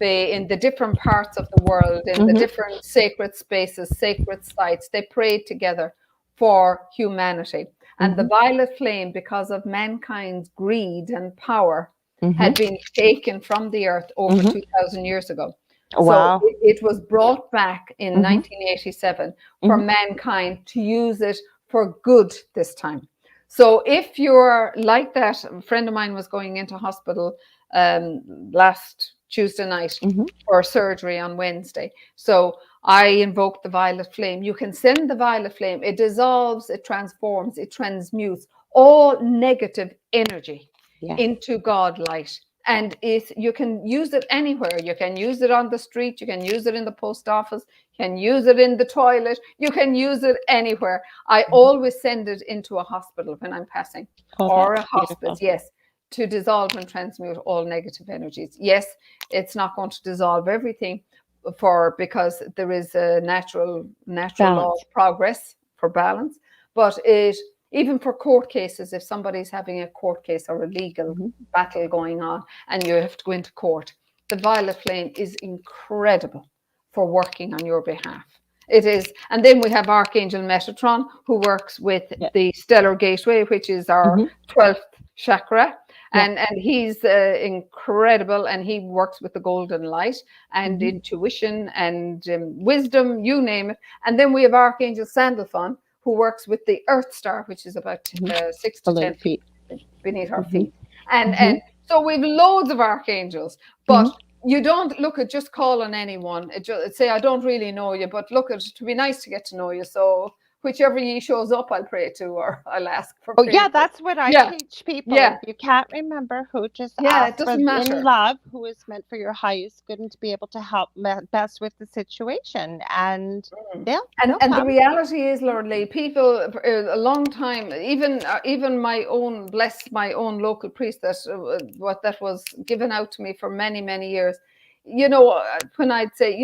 in the different parts of the world, in the Mm-hmm. different sacred spaces, sacred sites, they prayed together for humanity. And the Mm-hmm. violet flame, because of mankind's greed and power, Mm-hmm. had been taken from the earth over Mm-hmm. 2,000 years ago. So Wow. it was brought back in Mm-hmm. 1987 for Mm-hmm. mankind to use it for good this time. So if you're like that, a friend of mine was going into hospital last Tuesday night Mm-hmm. for surgery on Wednesday. So I invoke the violet flame. You can send the violet flame. It dissolves, it transforms, it transmutes all negative energy Yes. into God light. And you can use it anywhere. You can use it on the street. You can use it in the post office. You can use it in the toilet. You can use it anywhere. I always send it into a hospital when I'm passing, Oh, or a that's hospice, beautiful. yes, to dissolve and transmute all negative energies. Yes, it's not going to dissolve everything, because there is a natural law Balance. of progress for balance, but it, even for court cases, if somebody's having a court case or a legal Hmm. battle going on and you have to go into court, the violet flame is incredible for working on your behalf. It is. And then we have Archangel Metatron, who works with Yeah. the stellar gateway, which is our Hmm. 12th chakra. Yeah. And he's incredible, and he works with the golden light and Hmm. intuition and wisdom, you name it. And then we have Archangel Sandalphon, who works with the Earth Star, which is about Hmm. 6 to Below the 10 feet feet. beneath our Hmm. feet. And Hmm. so we've loads of archangels, but Hmm. you don't look at just calling anyone. Say, I don't really know you, but look, it to be nice to get to know you. So whichever ye shows up, I'll pray to, or I'll ask for Oh, yeah, prayer to. that's what I Yeah, teach people. If yeah, you can't remember who, just yeah. It ask for doesn't in matter. love who is meant for your highest good and to be able to help best with the situation. And And they'll the come. reality is, Lord Lee, people for a long time, even my own, bless my own local priest, that what that was given out to me for many years. When I'd say,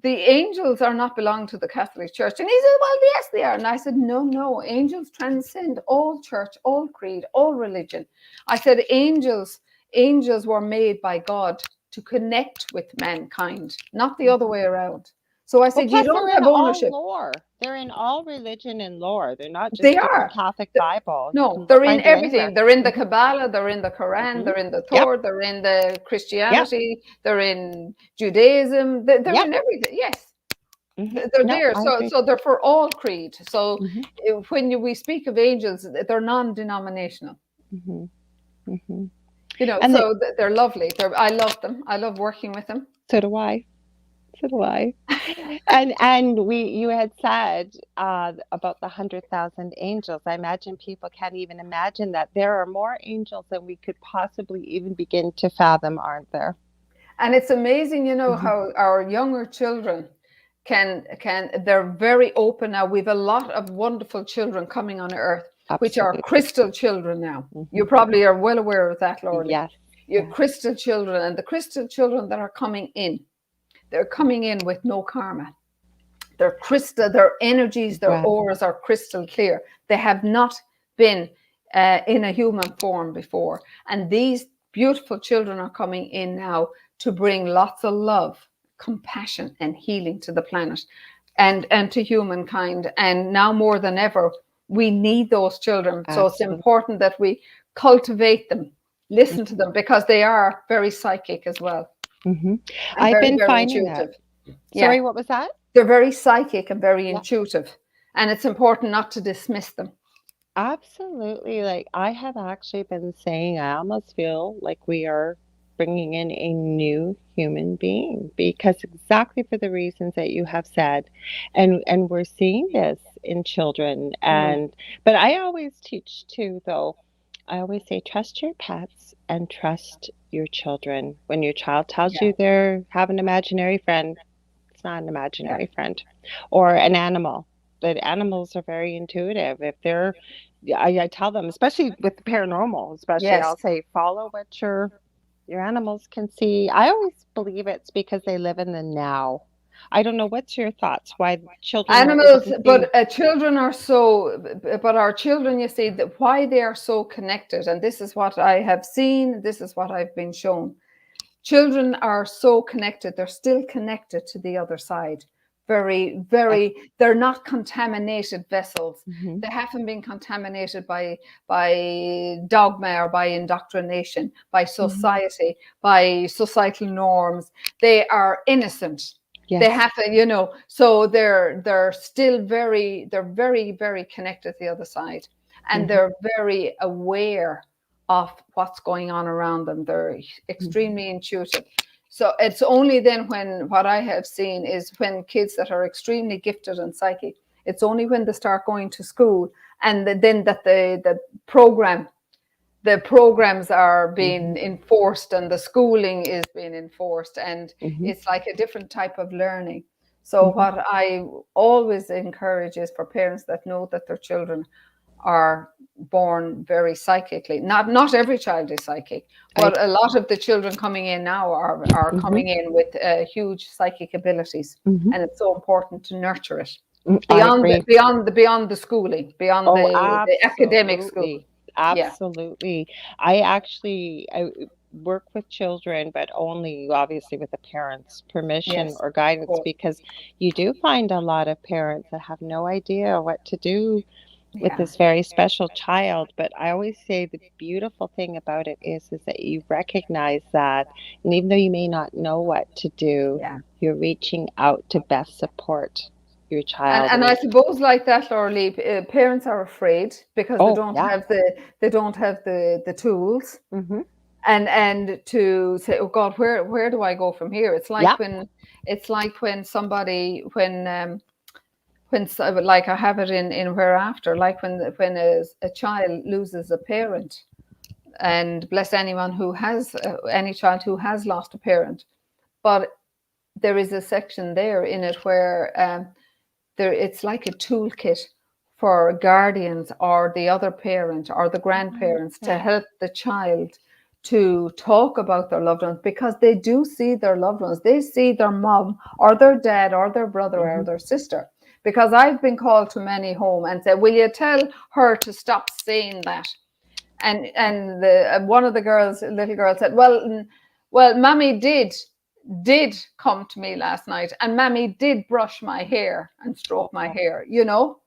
the angels are not belong to the Catholic Church, and he said, well, yes, they are. And I said, no, angels transcend all church, all creed, all religion. I said, angels were made by God to connect with mankind, not the other way around. So I Well, said, you plus don't they're in have all ownership. lore. They're in all religion and lore. They're not They just in the are. Catholic Bible. You No, can they're in find them anywhere. everything. They're in the Hmm. Kabbalah, they're in the Quran, Hmm. they're in the Yep. Torah, they're in the Yep. Christianity, they're in Judaism, they're Yep. in everything. Yes, Hmm. they're No, there. I So, agree. they're for all creed. So, Hmm. we speak of angels, they're non-denominational. Hmm. Hmm. And So they're lovely. I love them. I love working with them. so do I. So do I. And you had said about the 100,000 angels. I imagine people can't even imagine that there are more angels than we could possibly even begin to fathom, aren't there? And it's amazing, Hmm. how our younger children they're very open now. We've a lot of wonderful children coming on earth, which are Absolutely. crystal children now. You Hmm. probably are well aware of that, Lorley. Yes. You have Yes. crystal children, and the crystal children that are coming in, they're coming in with no karma. Their crystal, their energies, their Right. auras are crystal clear. They have not been in a human form before. And these beautiful children are coming in now to bring lots of love, compassion, and healing to the planet and to humankind. And now more than ever, we need those children. So it's Absolutely. important that we cultivate them, listen to them, because they are very psychic as well, Hmm. and I've very, been very finding that. intuitive. Yeah. Sorry, what was that? They're very psychic and very Yeah. intuitive, and it's important not to dismiss them. Absolutely. Like I have actually been saying, I almost feel like we are bringing in a new human being because exactly for the reasons that you have said. And we're seeing this in children. Mm, And but I always teach too, though. I always say trust your pets and trust your children. When your child tells yeah, you they have an imaginary friend, it's not an yeah, imaginary friend. Or an animal. But animals are very intuitive. If they're yeah, I tell them, especially with the paranormal, especially yes. I'll say follow what your animals can see. I always believe it's because they live in the now. I don't know, what's your thoughts why children are able Animals, to see? but children are so, but our children, you see, that why they are so connected, and this is what I have seen, this is what I've been shown. Children are so connected, they're still connected to the other side. Very, Yes. very, they're not contaminated vessels. Hmm. They haven't been contaminated by dogma or by indoctrination, by Hmm. society, by societal norms. They are innocent. They Yes. haven't, so they're still very connected to the other side, and Hmm. they're very aware of what's going on around them. They're Hmm. extremely intuitive. So it's only then when what I have seen is when kids that are extremely gifted and psychic, it's only when they start going to school and then that the programs are being enforced and the schooling is being enforced, and Hmm. it's like a different type of learning. So what I always encourage is for parents that know that their children are born very psychically. Not every child is psychic, I but a lot of the children coming in now are hmm coming in with huge psychic abilities, hmm and it's so important to nurture it I agree. beyond the schooling, beyond Oh, the academic school. absolutely. Yeah. Absolutely. I work with children, but only obviously with the parents' permission Yes. or Of guidance, course. because you do find a lot of parents that have no idea what to do with Yeah. this very special child. But I always say the beautiful thing about it is that you recognize that, and even though you may not know what to do, Yeah. you're reaching out to best support your child. And And I suppose like that, Laura, parents are afraid because oh yeah. they don't have the tools, Hmm. and to say, oh God, where do I go from here? Yeah. It's like when somebody like I have it in whereafter, like when a child loses a parent, and bless anyone who has any child who has lost a parent, but there is a section there in it where it's like a toolkit for guardians or the other parent or the grandparents to Okay. help the child to talk about their loved ones, because they do see their loved ones. They see their mom or their dad or their brother or Hmm. their sister. Because I've been called to many home and said, will you tell her to stop saying that? And one of the little girls said, well, Mammy did come to me last night, and Mammy did brush my hair and stroke my Oh. hair, you know.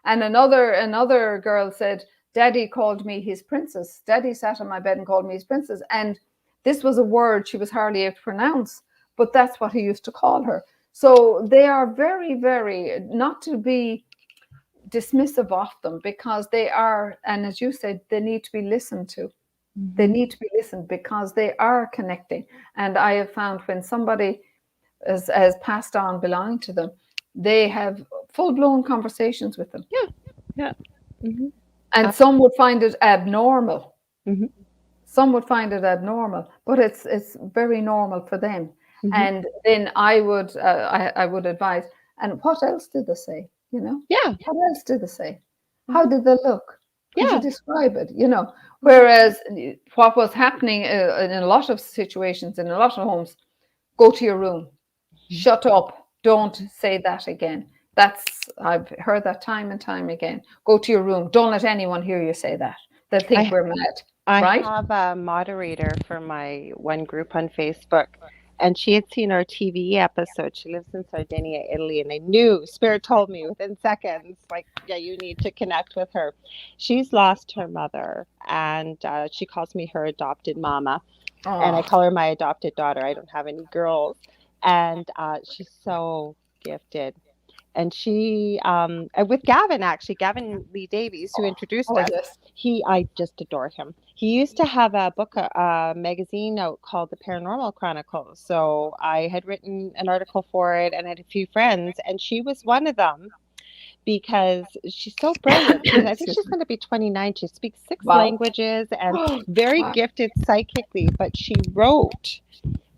And another girl said, Daddy called me his princess. Daddy sat on my bed and called me his princess. And this was a word she was hardly able to pronounce, but that's what he used to call her. So they are very, very, not to be dismissive of them, because they are, and as you said, they need to be listened to. They Hmm. need to be listened because they are connecting. And I have found when somebody has passed on belonging to them, they have full blown conversations with them. Yeah. Yeah. Hmm. And some would find it abnormal. Hmm. Some would find it abnormal, but it's very normal for them. Hmm. And then I would advise. And what else did they say? You know, Yeah. what else did they say? How Hmm. did they look? Could you Yeah. describe it? You know, Hmm. whereas what was happening in a lot of situations in a lot of homes, go to your room, shut up, don't say that again. I've heard that time and time again. Go to your room. Don't let anyone hear you say that. They'll think I we're mad, I right? have a moderator for my one group on Facebook, and she had seen our TV episode. She lives in Sardinia, Italy, and I knew, Spirit told me within seconds, like, yeah, you need to connect with her. She's lost her mother, and she calls me her adopted mama, and I Oh, call her my adopted daughter. I don't have any girls, and she's so gifted. And she with Gavin, actually, Gavin Lee Davies, who introduced oh us. yes. I just adore him. He used to have a book, a magazine out called the Paranormal Chronicles. So I had written an article for it, and I had a few friends, and she was one of them because she's so brilliant. I think Excuse she's me. going to be 29. She speaks six Wow. languages and Oh, very wow. gifted psychically. But she wrote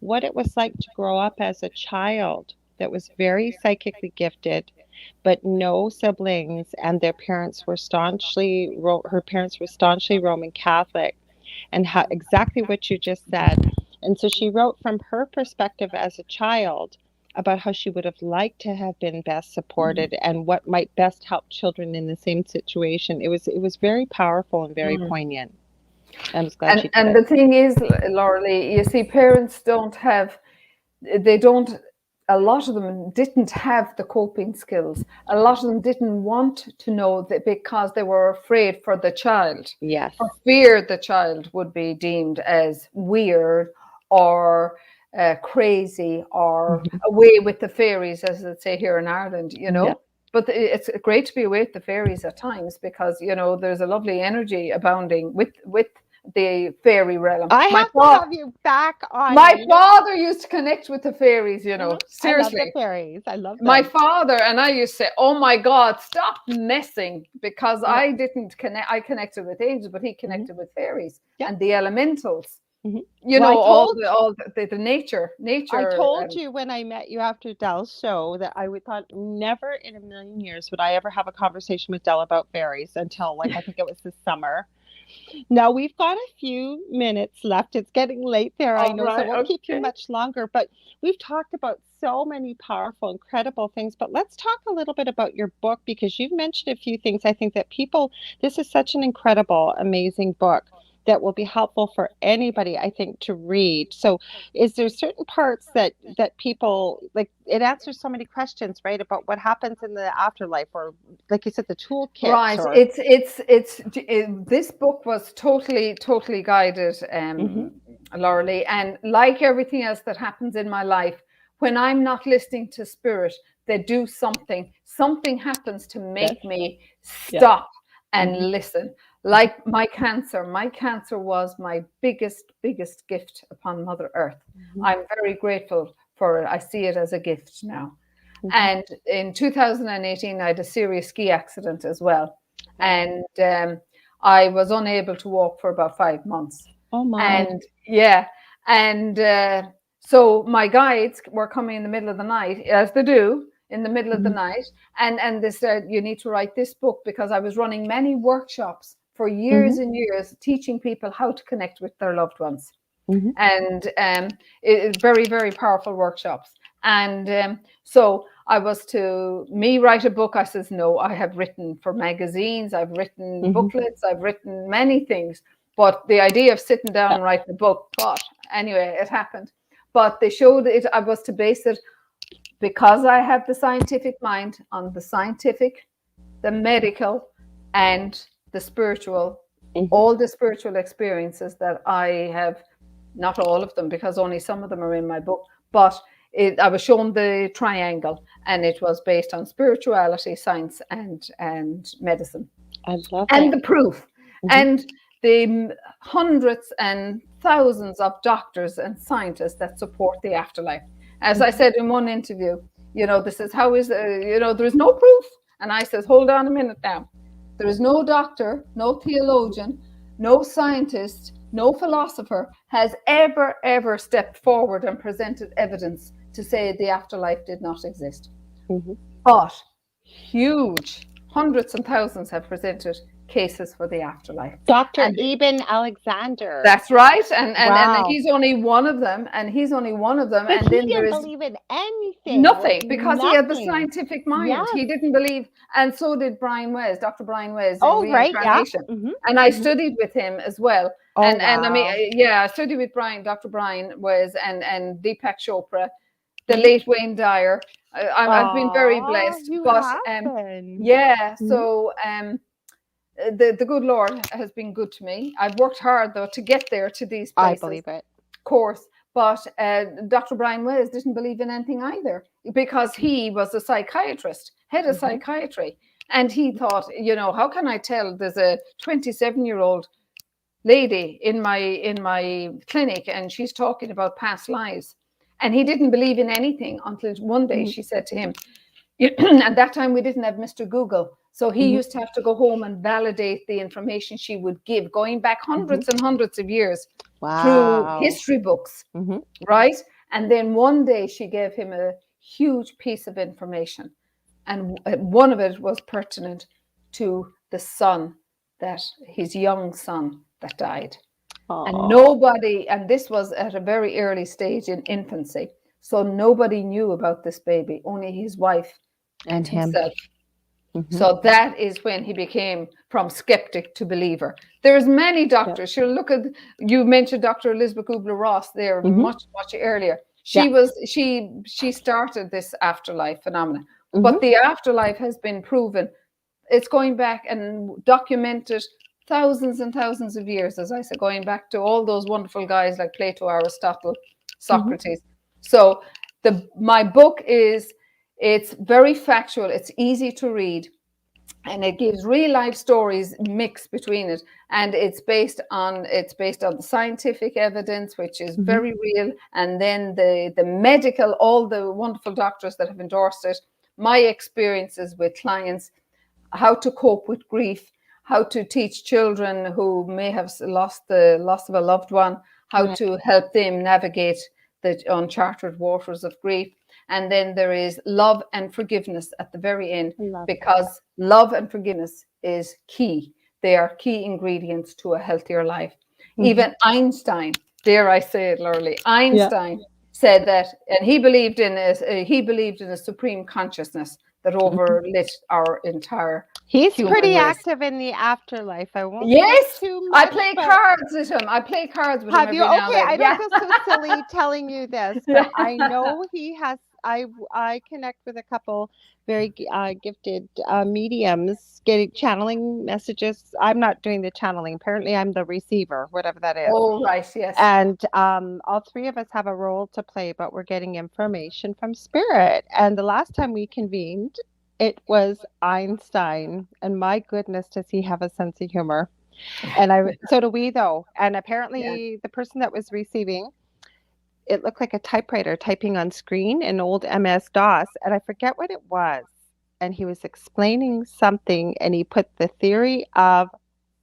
what it was like to grow up as a child that was very psychically gifted, but no siblings, and their parents were her parents were staunchly Roman Catholic, and how exactly what you just said. And so she wrote from her perspective as a child about how she would have liked to have been best supported and what might best help children in the same situation. It was very powerful and very Mm. poignant. I was glad she did And it. the thing is, Laura Lee, you see, parents don't have, they don't, a lot of them didn't have the coping skills. A lot of them didn't want to know that because they were afraid for the child, Yes. for fear the child would be deemed as weird or crazy or Hmm. away with the fairies, as they say here in Ireland, you Yeah. know. But it's great to be away with the fairies at times, because, you know, there's a lovely energy abounding with the fairy realm. I have to have you back on. My father used to connect with the fairies, you know, I love the seriously. fairies. I love them. My father and I used to say, oh my God, stop messing, because Yeah. I didn't connect. I connected with angels, but he connected with fairies and the elementals. You Well, know, all I the nature. told you when I met you after Dell's show that I would thought never in a million years would I ever have a conversation with Dell about fairies until, like, I think it was this summer. Now we've got a few minutes left. It's getting late there, I All know, so I right, won't keep you okay. much longer. But we've talked about so many powerful, incredible things. But let's talk a little bit about your book, because you've mentioned a few things. I think that this is such an incredible, amazing book that will be helpful for anybody, I think, to read. So is there certain parts that people like? It answers so many questions, right, about what happens in the afterlife, or like you said, the toolkits. Right. Or This book was totally guided, Lorilei, and like everything else that happens in my life, when I'm not listening to spirit, they do something. Something happens to make me stop and listen. Like my cancer was my biggest gift upon Mother Earth. I'm very grateful for it. I see it as a gift now. And in 2018, I had a serious ski accident as well. And I was unable to walk for about 5 months. Oh my. And yeah. And so my guides were coming in the middle of the night, as they do in the middle of the night. And they said, you need to write this book, because I was running many workshops for years and years, teaching people how to connect with their loved ones. And very, very powerful workshops. And so I was to write a book. I says, no, I have written for magazines, I've written booklets, I've written many things. But the idea of sitting down and writing a book, but anyway, it happened. But they showed it, I was to base it, because I have the scientific mind, on the scientific, the medical, and the spiritual, all the spiritual experiences that I have. Not all of them, because only some of them are in my book, but I was shown the triangle, and it was based on spirituality, science, and medicine. I love and it. the proof, and the hundreds and thousands of doctors and scientists that support the afterlife. As I said in one interview, this is how is there is no proof, and I says, hold on a minute now. There is no doctor, no theologian, no scientist, no philosopher has ever stepped forward and presented evidence to say the afterlife did not exist. But huge, hundreds and thousands have presented cases for the afterlife. Dr. Eben Alexander. That's right. And he's only one of them. But he didn't believe in anything. Nothing, because he had the scientific mind. Yes. He didn't believe. And so did Brian Wes, Dr. Brian Wes, in reincarnation. Right, yeah. And I studied with him as well. And I mean, I studied with Dr. Brian Wes, and Deepak Chopra, the late Wayne Dyer. I've been very blessed. So the good Lord has been good to me. I've worked hard, though, to get there, to these places. I believe it. Of course. But Dr. Brian Wes didn't believe in anything either, because he was a psychiatrist, head of psychiatry. And he thought, how can I tell there's a 27-year-old lady in my clinic, and she's talking about past lives. And he didn't believe in anything until one day she said to him, at that time we didn't have Mr. Google. So he used to have to go home and validate the information she would give, going back hundreds and hundreds of years through history books, right? And then one day she gave him a huge piece of information. And one of it was pertinent to the son, his young son that died. And this was at a very early stage in infancy. So nobody knew about this baby, only his wife and himself. So that is when he became from skeptic to believer. There's many doctors. You mentioned Dr. Elizabeth Kubler-Ross there much earlier. She started this afterlife phenomenon. But the afterlife has been proven. It's going back and documented thousands and thousands of years, as I said, going back to all those wonderful guys like Plato, Aristotle, Socrates. So my book it's very factual. It's easy to read. and it gives real life stories mixed between it, and it's based on the scientific evidence, which is Mhm. very real, and then the medical, all the wonderful doctors that have endorsed it, my experiences with clients, how to cope with grief, how to teach children who may have lost the loss of a loved one, how Right. to help them navigate the uncharted waters of grief. And then there is love and forgiveness at the very end, I love that. because love and forgiveness is key. They are key ingredients to a healthier life. Mhm. Even Einstein, dare I say it, Lurley, Yeah. Einstein said that, and he believed in a supreme consciousness that Mhm. overlit our entire He's human pretty race. active in the afterlife. I won't say Yes, too I much, play but cards with him. I play cards with him have you? every now and Okay, then. I don't Yeah. feel so silly telling you this, but I know he has. I connect with a couple very gifted mediums, getting channeling messages. I'm not doing the channeling. Apparently, I'm the receiver, whatever that is. Oh, right. Yes. And all three of us have a role to play, but we're getting information from spirit. And the last time we convened, it was Einstein, and my goodness, does he have a sense of humor? And so do we, though. And Yeah. apparently, the person that was receiving, it looked like a typewriter typing on screen in old MS DOS, and I forget what it was. And he was explaining something, and he put the theory of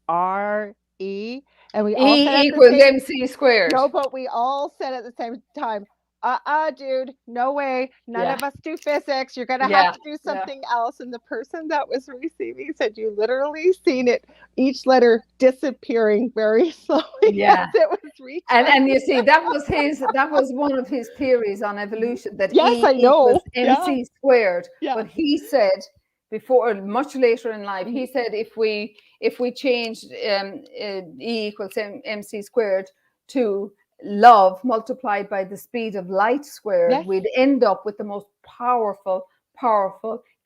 RE, and we all said E at the equals same MC squared. no, but we all said at the same time, dude, no way. None Yeah. of us do physics. You're going to have Yeah. to do Yeah. something else. And the person that was receiving said, you literally seen it, each letter disappearing very slowly as Yeah. it was And retyped. you see, that was one of his theories on evolution, that Yes, E I equals know. Yeah. MC squared. Yeah. But he said before, much later in life, he Mhm. said if we changed E equals MC squared to love multiplied by the speed of light squared, Yes. we'd end up with the most powerful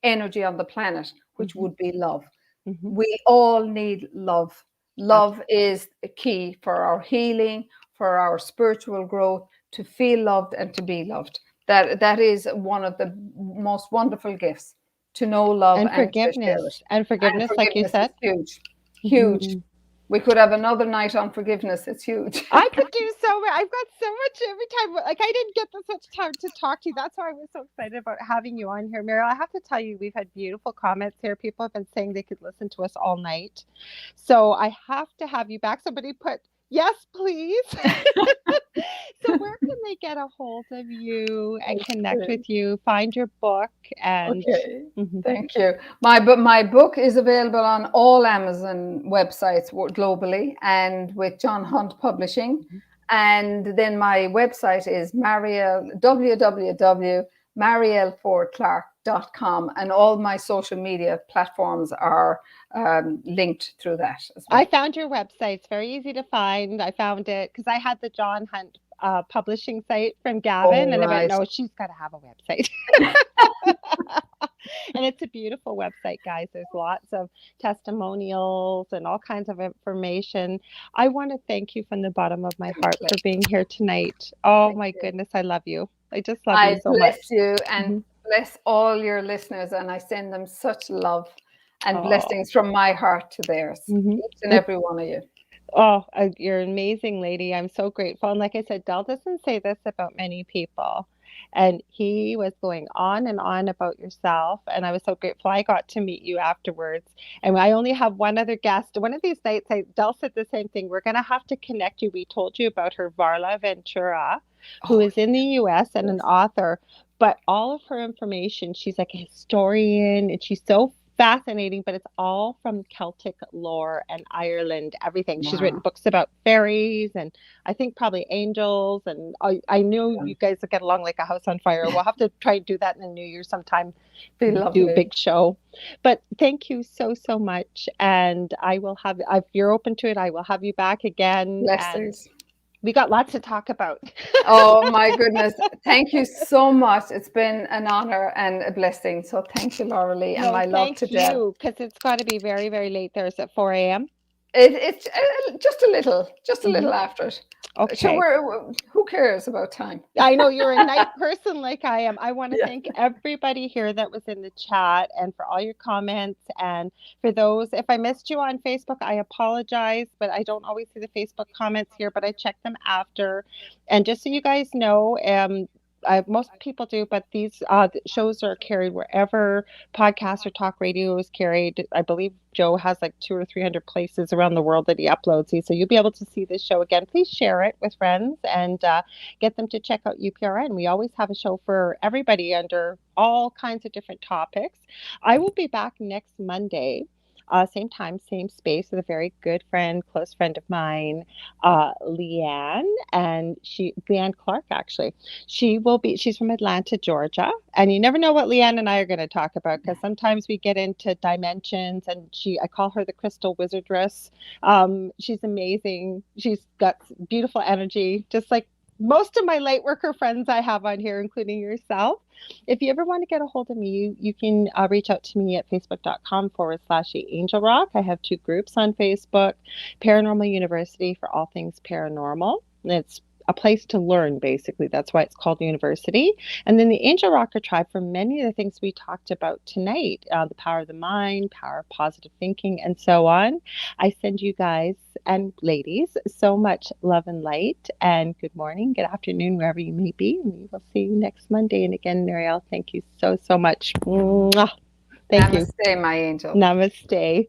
energy on the planet, which Hmm. would be love. Hmm. We all need love. Love Absolutely. is a key for our healing, for our spiritual growth, to feel loved and to be loved. That is one of the most wonderful gifts, to know love And and to share it. forgiveness. And And forgiveness, like you forgiveness is said. huge, huge. Hmm. We could have another night on forgiveness. It's huge. I could do so much. I've got so much every time. Like I didn't get this much time to talk to you. That's why I was so excited about having you on here, Mariel. I have to tell you, we've had beautiful comments here. People have been saying they could listen to us all night. So I have to have you back. Somebody put yes, please. So where can they get a hold of you and connect Okay. with you? Find your book and. Okay, Mhm. thank you. My book is available on all Amazon websites globally, and with John Hunt Publishing. Mhm. And then my website is Mariel www.marielfordeclarke.com, and all my social media platforms are linked through that as I well. found your website. It's very easy to find. I found it because I had the John Hunt publishing site from Gavin, All and I went, right. no, she's got to have a website. And it's a beautiful website, guys. There's lots of testimonials and all kinds of information. I want to thank you from the bottom of my heart for being here tonight. Oh Thank my you. goodness, I love you. I just love you I so bless much. you and Hmm. bless all your listeners, and I send them such love and Oh. blessings from my heart to theirs, Hmm. each and every one of you. Oh, you're an amazing lady. I'm so grateful. And like I said, Dell doesn't say this about many people. And he was going on and on about yourself. And I was so grateful I got to meet you afterwards. And I only have one other guest. One of these nights, Dell said the same thing. We're going to have to connect you. We told you about her, Varla Ventura, who Oh, is in the US and an yes. author. But all of her information, she's like a historian and she's so fascinating, but it's all from Celtic lore and Ireland, everything. She's written Wow. books about fairies and I think probably angels. And I knew you guys would get along like a house on fire. We'll have to try and do that in the new year sometime, Be do a lovely. big show. But thank you so, so much. And I will have, if you're open to it, I will have you back again. And Blessings. we got lots to talk about. Oh, my goodness. Thank you so much. It's been an honor and a blessing. So thank you, Laura Lee, and No, my love to thank Deb. you, because it's got to be very, very late there. Is it 4 a.m.? It's just a little Mm-hmm. after it. So Okay. who cares about time? I know you're a night person like I am. I want to Yeah. thank everybody here that was in the chat and for all your comments. And for those, if I missed you on Facebook, I apologize, but I don't always see the Facebook comments here, but I check them after. And just so you guys know, most people do, but these shows are carried wherever podcasts or talk radio is carried. I believe Joe has like 200 or 300 places around the world that he uploads these. So you'll be able to see this show again. Please share it with friends and get them to check out UPRN. We always have a show for everybody under all kinds of different topics. I will be back next Monday. Same time, same space with a very good friend, close friend of mine, Leanne Clarke, actually. She's from Atlanta, Georgia. And you never know what Leanne and I are going to talk about because sometimes we get into dimensions and I call her the crystal wizardress. She's amazing. She's got beautiful energy, just like most of my light worker friends I have on here, including yourself. If you ever want to get a hold of me, you can reach out to me at facebook.com/Angel Rock. I have 2 groups on Facebook, Paranormal University for all things paranormal. And it's a place to learn, basically. That's why it's called university. And then the Angel Rocker Tribe for many of the things we talked about tonight, the power of the mind, power of positive thinking, and so on. I send you guys and ladies so much love and light. And good morning, good afternoon, wherever you may be. And we will see you next Monday. And again, Mariel, thank you so, so much. Mwah. Thank you. Namaste, my angel. Namaste.